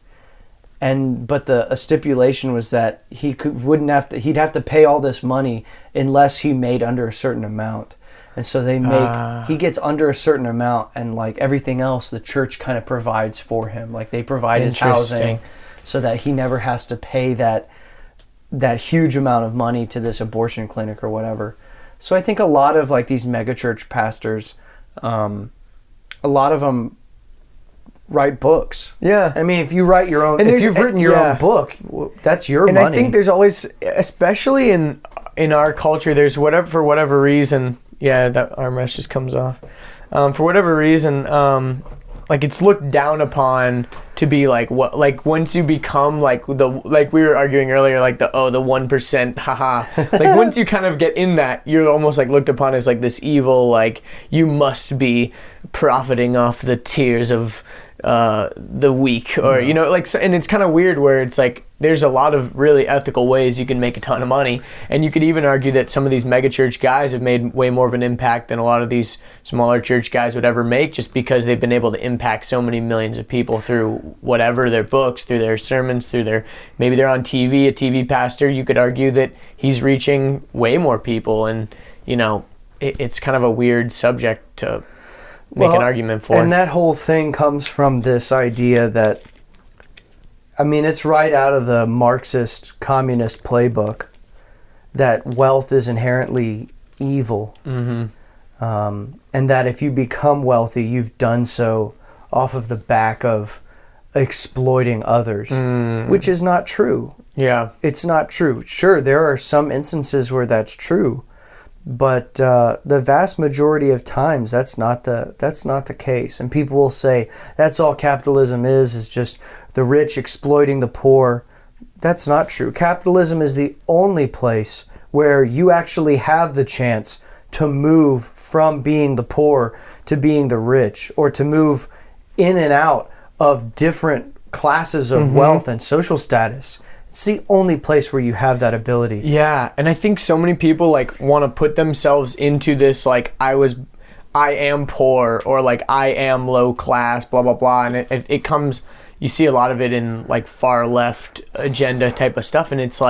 But a stipulation was that he'd have to pay all this money unless he made under a certain amount. And so he gets under a certain amount, and like everything else, the church kind of provides for him. Like they provide his housing so that he never has to pay that huge amount of money to this abortion clinic or whatever. So I think a lot of like these megachurch pastors, a lot of them write books. Yeah. I mean, if you write your own, if you've written your own book, that's your money. And I think there's always, especially in our culture, there's for whatever reason. Yeah, that armrest just comes off. For whatever reason, like it's looked down upon to be like what, like once you become like like we were arguing earlier, like the 1%, haha. Like once you kind of get in that, you're almost like looked upon as like this evil, like you must be profiting off the tears of the weak, or and it's kind of weird where it's like there's a lot of really ethical ways you can make a ton of money, and you could even argue that some of these mega church guys have made way more of an impact than a lot of these smaller church guys would ever make, just because they've been able to impact so many millions of people through whatever, their books, through their sermons, maybe they're on TV, a TV pastor. You could argue that he's reaching way more people, and it's kind of a weird subject to make an argument for. And that whole thing comes from this idea that, it's right out of the Marxist communist playbook that wealth is inherently evil. Mm-hmm. And that if you become wealthy, you've done so off of the back of exploiting others, which is not true. Yeah. It's not true. Sure, there are some instances where that's true, but the vast majority of times that's not the case. And people will say that's all capitalism is just the rich exploiting the poor. That's not true. Capitalism is the only place where you actually have the chance to move from being the poor to being the rich, or to move in and out of different classes of wealth and social status. It's the only place where you have that ability. Yeah, and I think so many people want to put themselves into this I am poor, or I am low class, blah blah blah, and it comes. You see a lot of it in far left agenda type of stuff, and it's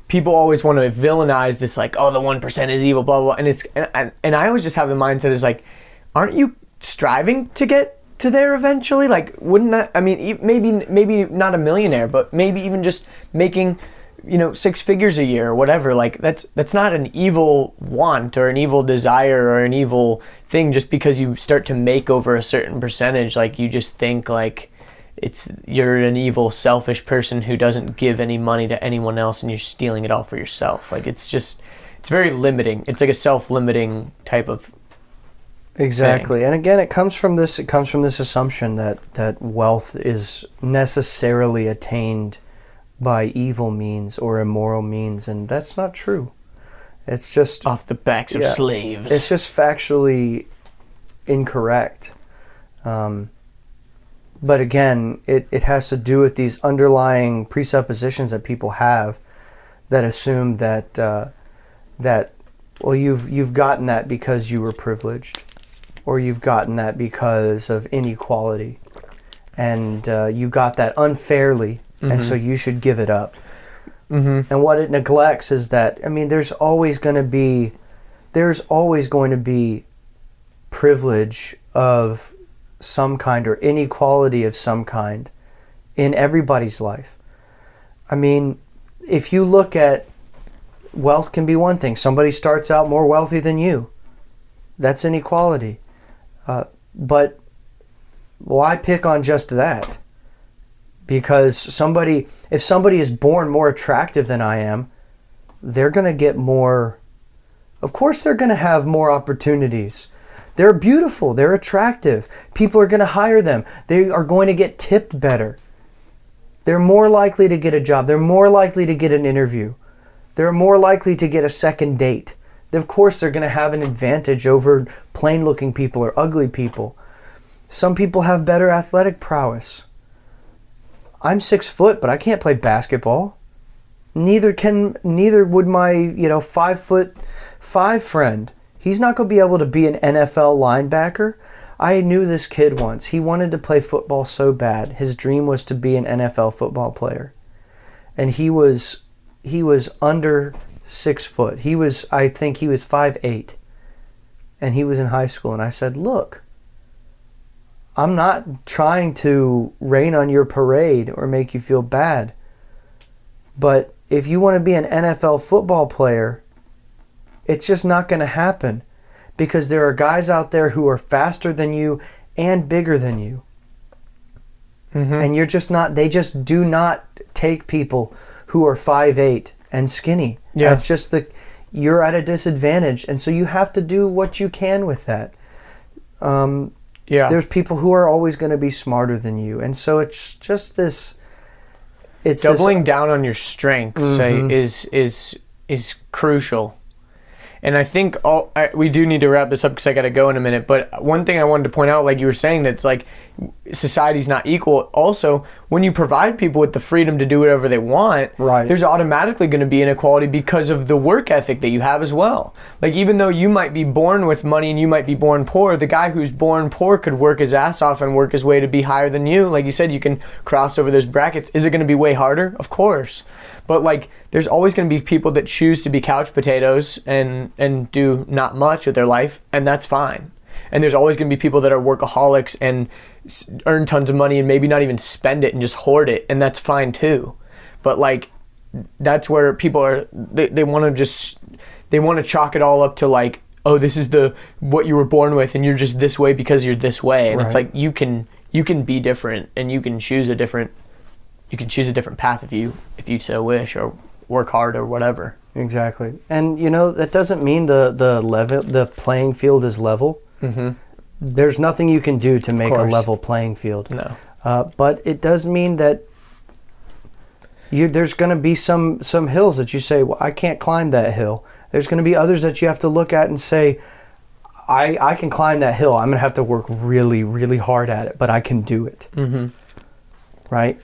people always want to villainize this the 1% is evil, blah blah, and I always just have the mindset is aren't you striving to get to there eventually? Wouldn't that, maybe not a millionaire, but maybe even just making 6 figures a year or whatever, that's not an evil want or an evil desire or an evil thing just because you start to make over a certain percentage. You just think you're an evil, selfish person who doesn't give any money to anyone else, and you're stealing it all for yourself. It's very limiting. It's a self-limiting type of Exactly. thing. And again, it comes from this assumption that wealth is necessarily attained by evil means or immoral means, and that's not true. It's just off the backs of slaves. It's just factually incorrect. But again, it has to do with these underlying presuppositions that people have that assume that you've gotten that because you were privileged, or you've gotten that because of inequality, and you got that unfairly, and so you should give it up. Mm-hmm. And what it neglects is that there's always going to be privilege of some kind, or inequality of some kind in everybody's life. If you look at wealth, can be one thing. Somebody starts out more wealthy than you. That's inequality. But why pick on just that? Because if somebody is born more attractive than I am, they're going to get more. Of course they're going to have more opportunities. They're beautiful. They're attractive. People are going to hire them. They are going to get tipped better. They're more likely to get a job. They're more likely to get an interview. They're more likely to get a second date. Of course, they're going to have an advantage over plain-looking people or ugly people. Some people have better athletic prowess. I'm 6 foot, but I can't play basketball. Neither would my 5'5" friend. He's not going to be able to be an NFL linebacker. I knew this kid once. He wanted to play football so bad. His dream was to be an NFL football player. And he was under 6 foot. I think he was 5'8". And he was in high school. And I said, look, I'm not trying to rain on your parade or make you feel bad. But if you want to be an NFL football player, it's just not going to happen, because there are guys out there who are faster than you and bigger than you. Mm-hmm. And they just do not take people who are 5'8" and skinny. Yeah. It's just you're at a disadvantage, and so you have to do what you can with that. There's people who are always going to be smarter than you, and so it's just this. It's doubling down on your strengths is crucial. And I think we do need to wrap this up because I got to go in a minute. But one thing I wanted to point out, like you were saying, that's like society's not equal. Also, when you provide people with the freedom to do whatever they want, right, there's automatically going to be inequality because of the work ethic that you have as well. Like, even though you might be born with money and you might be born poor, the guy who's born poor could work his ass off and work his way to be higher than you. Like you said, you can cross over those brackets. Is it going to be way harder? Of course. But like, there's always going to be people that choose to be couch potatoes and do not much with their life, and that's fine. And there's always going to be people that are workaholics and earn tons of money and maybe not even spend it and just hoard it, and that's fine too. But like, that's where people are, they want to chalk it all up to like, oh, this is what you were born with and you're just this way because you're this way. And It's like, you can be different, and you can choose a different path if you so wish, or work hard or whatever. Exactly. And that doesn't mean the playing field is level. Mm-hmm. There's nothing you can do to make a level playing field. No. But it does mean that there's going to be some hills that you say, well, I can't climb that hill. There's going to be others that you have to look at and say, I can climb that hill. I'm going to have to work really, really hard at it, but I can do it. Mm-hmm. Right?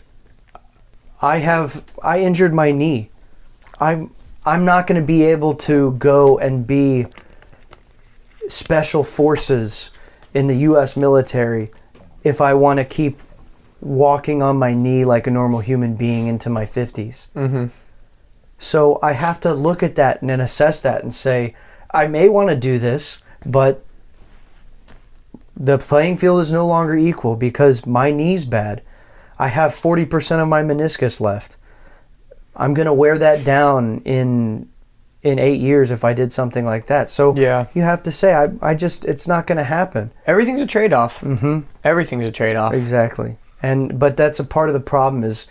I injured my knee. I'm not going to be able to go and be special forces in the U.S. military if I want to keep walking on my knee like a normal human being into my 50s. Mm-hmm. So I have to look at that and then assess that and say, I may want to do this, but the playing field is no longer equal because my knee's bad. I have 40% of my meniscus left. I'm going to wear that down in 8 years if I did something like that. So you have to say, it's not going to happen. Everything's a trade-off. Mm-hmm. Everything's a trade-off. Exactly. But that's a part of the problem is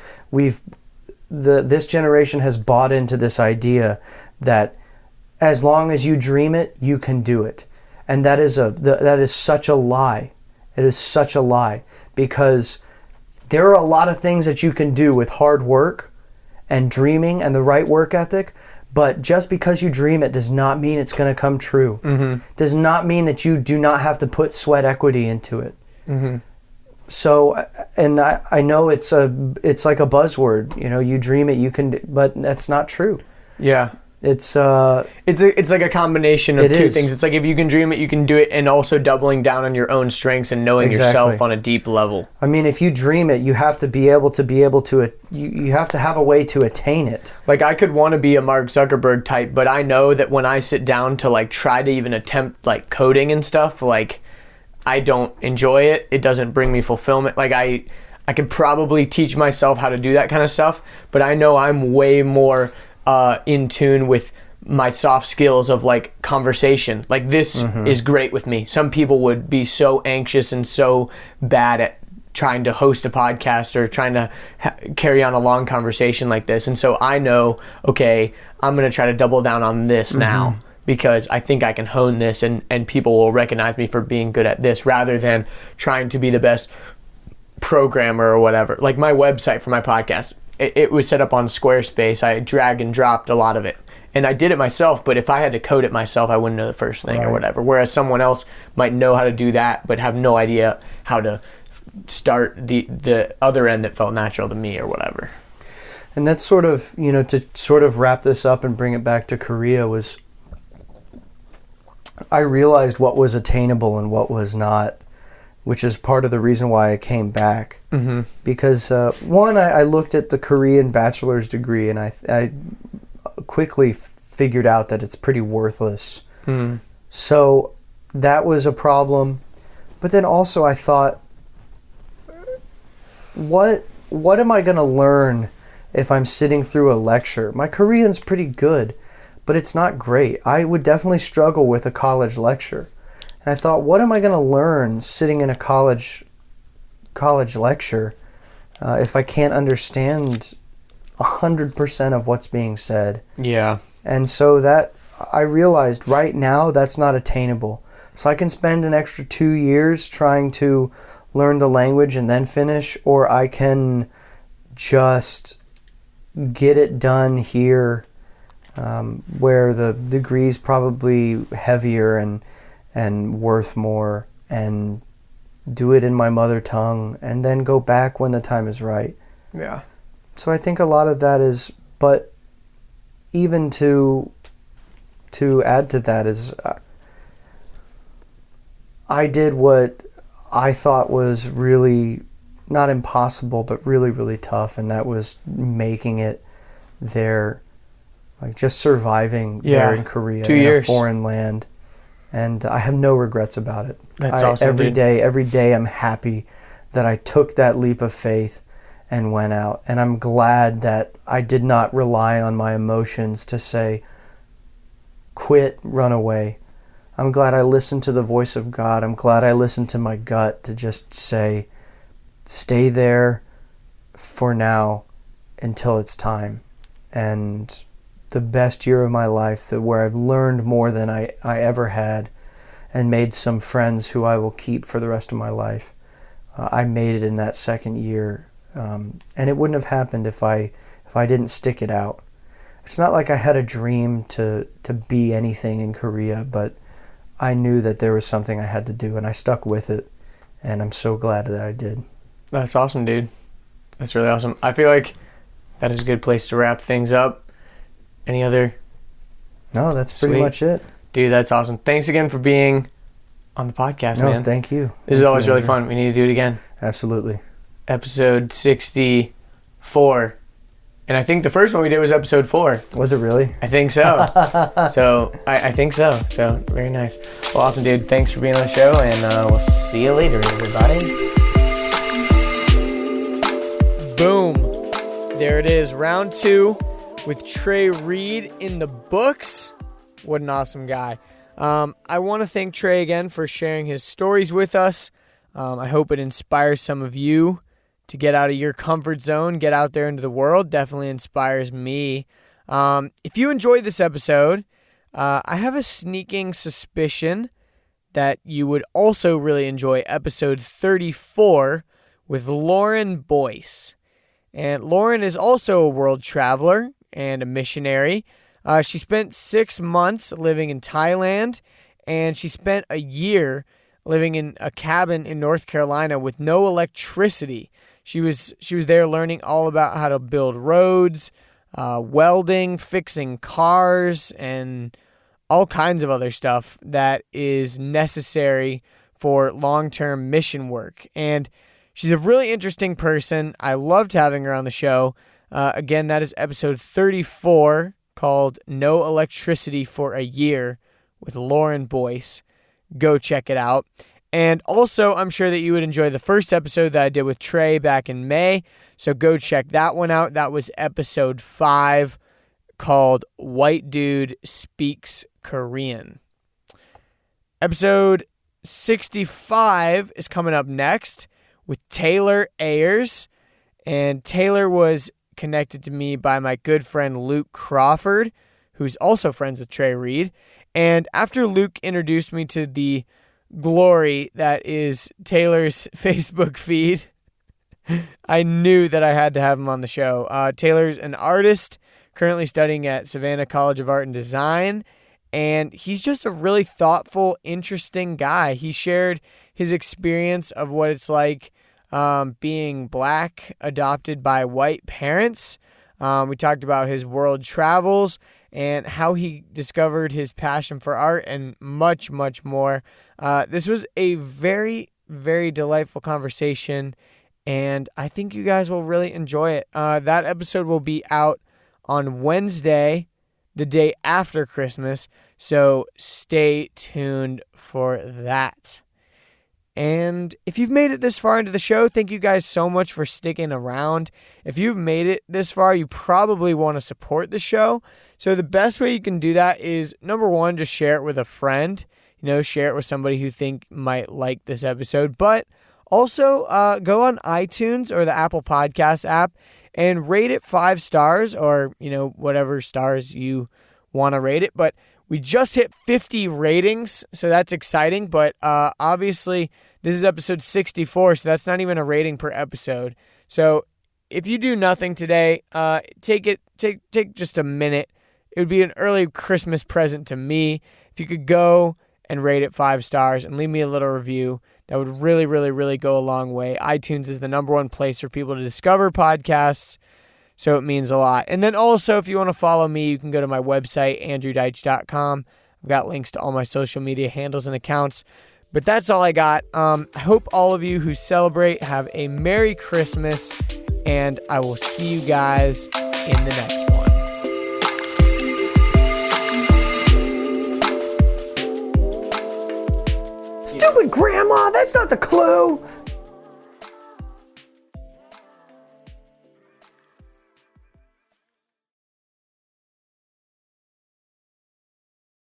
this generation has bought into this idea that as long as you dream it, you can do it. And that is such a lie. It is such a lie, because there are a lot of things that you can do with hard work and dreaming and the right work ethic, but just because you dream it does not mean it's going to come true. Mm-hmm. Does not mean that you do not have to put sweat equity into it. Mm-hmm. So, and I know it's like a buzzword, you dream it, you can, but that's not true. Yeah. It's like a combination of two things. It's like, if you can dream it, you can do it, and also doubling down on your own strengths and knowing yourself on a deep level. I mean, if you dream it, you have to be able to you have to have a way to attain it. Like, I could want to be a Mark Zuckerberg type, but I know that when I sit down to like try to even attempt like coding and stuff, like, I don't enjoy it. It doesn't bring me fulfillment. Like, I could probably teach myself how to do that kind of stuff, but I know I'm way more in tune with my soft skills of like conversation. Like, this is great with me. Some people would be so anxious and so bad at trying to host a podcast or trying to carry on a long conversation like this. And so I know, okay, I'm going to try to double down on this now, because I think I can hone this and people will recognize me for being good at this, rather than trying to be the best programmer or whatever. Like, my website for my podcast, it was set up on Squarespace. I drag and dropped a lot of it. And I did it myself, but if I had to code it myself, I wouldn't know the first thing or whatever. Whereas someone else might know how to do that, but have no idea how to start the other end that felt natural to me or whatever. And that's sort of, to sort of wrap this up and bring it back to Korea, was I realized what was attainable and what was not, which is part of the reason why I came back. Mm-hmm. Because one, I looked at the Korean bachelor's degree, and I quickly figured out that it's pretty worthless. Mm. So that was a problem. But then also I thought, what am I going to learn if I'm sitting through a lecture? My Korean's pretty good, but it's not great. I would definitely struggle with a college lecture. And I thought, what am I going to learn sitting in a college lecture if I can't understand 100% of what's being said? Yeah. And so that I realized right now that's not attainable. So I can spend an extra 2 years trying to learn the language and then finish, or I can just get it done here where the degree's probably heavier and worth more, and do it in my mother tongue, and then go back when the time is right. Yeah. So I think a lot of that is, but even to add to that is, I did what I thought was really not impossible, but really, really tough, and that was making it there, like just surviving there in Korea, 2 in years. a foreign land. And I have no regrets about it. That's awesome, every dude. day I'm happy that I took that leap of faith and went out. And I'm glad that I did not rely on my emotions to say, quit, run away. I'm glad I listened to the voice of God. I'm glad I listened to my gut to just say, stay there for now until it's time. And the best year of my life, where I've learned more than I ever had, and made some friends who I will keep for the rest of my life. I made it in that second year, and it wouldn't have happened if I didn't stick it out. It's not like I had a dream to be anything in Korea, but I knew that there was something I had to do, and I stuck with it, and I'm so glad that I did. That's awesome, dude. That's really awesome. I feel like that is a good place to wrap things up. Any other? No, that's pretty much it. Dude, that's awesome. Thanks again for being on the podcast, man. No, thank you. This is always really fun. We need to do it again. Absolutely. Episode 64. And I think the first one we did was episode 4. Was it really? I think so. I think so. So, very nice. Well, awesome, dude. Thanks for being on the show, and we'll see you later, everybody. Boom. There it is. Round 2 with Trey Reed in the books. What an awesome guy. I want to thank Trey again for sharing his stories with us. I hope it inspires some of you to get out of your comfort zone, get out there into the world. Definitely inspires me. If you enjoyed this episode, I have a sneaking suspicion that you would also really enjoy episode 34 with Lauren Boyce. And Lauren is also a world traveler and a missionary. She spent 6 months living in Thailand, and she spent a year living in a cabin in North Carolina with no electricity. She was there learning all about how to build roads, welding, fixing cars, and all kinds of other stuff that is necessary for long-term mission work. And she's a really interesting person. I loved having her on the show. Again, that is episode 34, called No Electricity for a Year with Lauren Boyce. Go check it out. And also, I'm sure that you would enjoy the first episode that I did with Trey back in May. So go check that one out. That was episode 5, called White Dude Speaks Korean. Episode 65 is coming up next with Taylor Ayers. And Taylor was connected to me by my good friend Luke Crawford, who's also friends with Trey Reed. And after Luke introduced me to the glory that is Taylor's Facebook feed, I knew that I had to have him on the show. Taylor's an artist currently studying at Savannah College of Art and Design, and he's just a really thoughtful, interesting guy. He shared his experience of what it's like being black, adopted by white parents. We talked about his world travels and how he discovered his passion for art and much, much more. This was a very, very delightful conversation, and I think you guys will really enjoy it. That episode will be out on Wednesday, the day after Christmas, so stay tuned for that. And if you've made it this far into the show, thank you guys so much for sticking around. If you've made it this far, you probably want to support the show. So the best way you can do that is, number one, just share it with a friend. Share it with somebody who think might like this episode. But also go on iTunes or the Apple Podcast app and rate it 5 stars, or, whatever stars you want to rate it. But we just hit 50 ratings, so that's exciting. But obviously, this is episode 64, so that's not even a rating per episode. So if you do nothing today, take just a minute. it would be an early Christmas present to me if you could go and rate it 5 stars and leave me a little review. That would really, really, really go a long way. iTunes is the #1 place for people to discover podcasts, so it means a lot. And then also, if you want to follow me, you can go to my website, andrewdeitch.com. I've got links to all my social media handles and accounts. But that's all I got. I hope all of you who celebrate have a Merry Christmas, and I will see you guys in the next one. Stupid grandma, that's not the clue.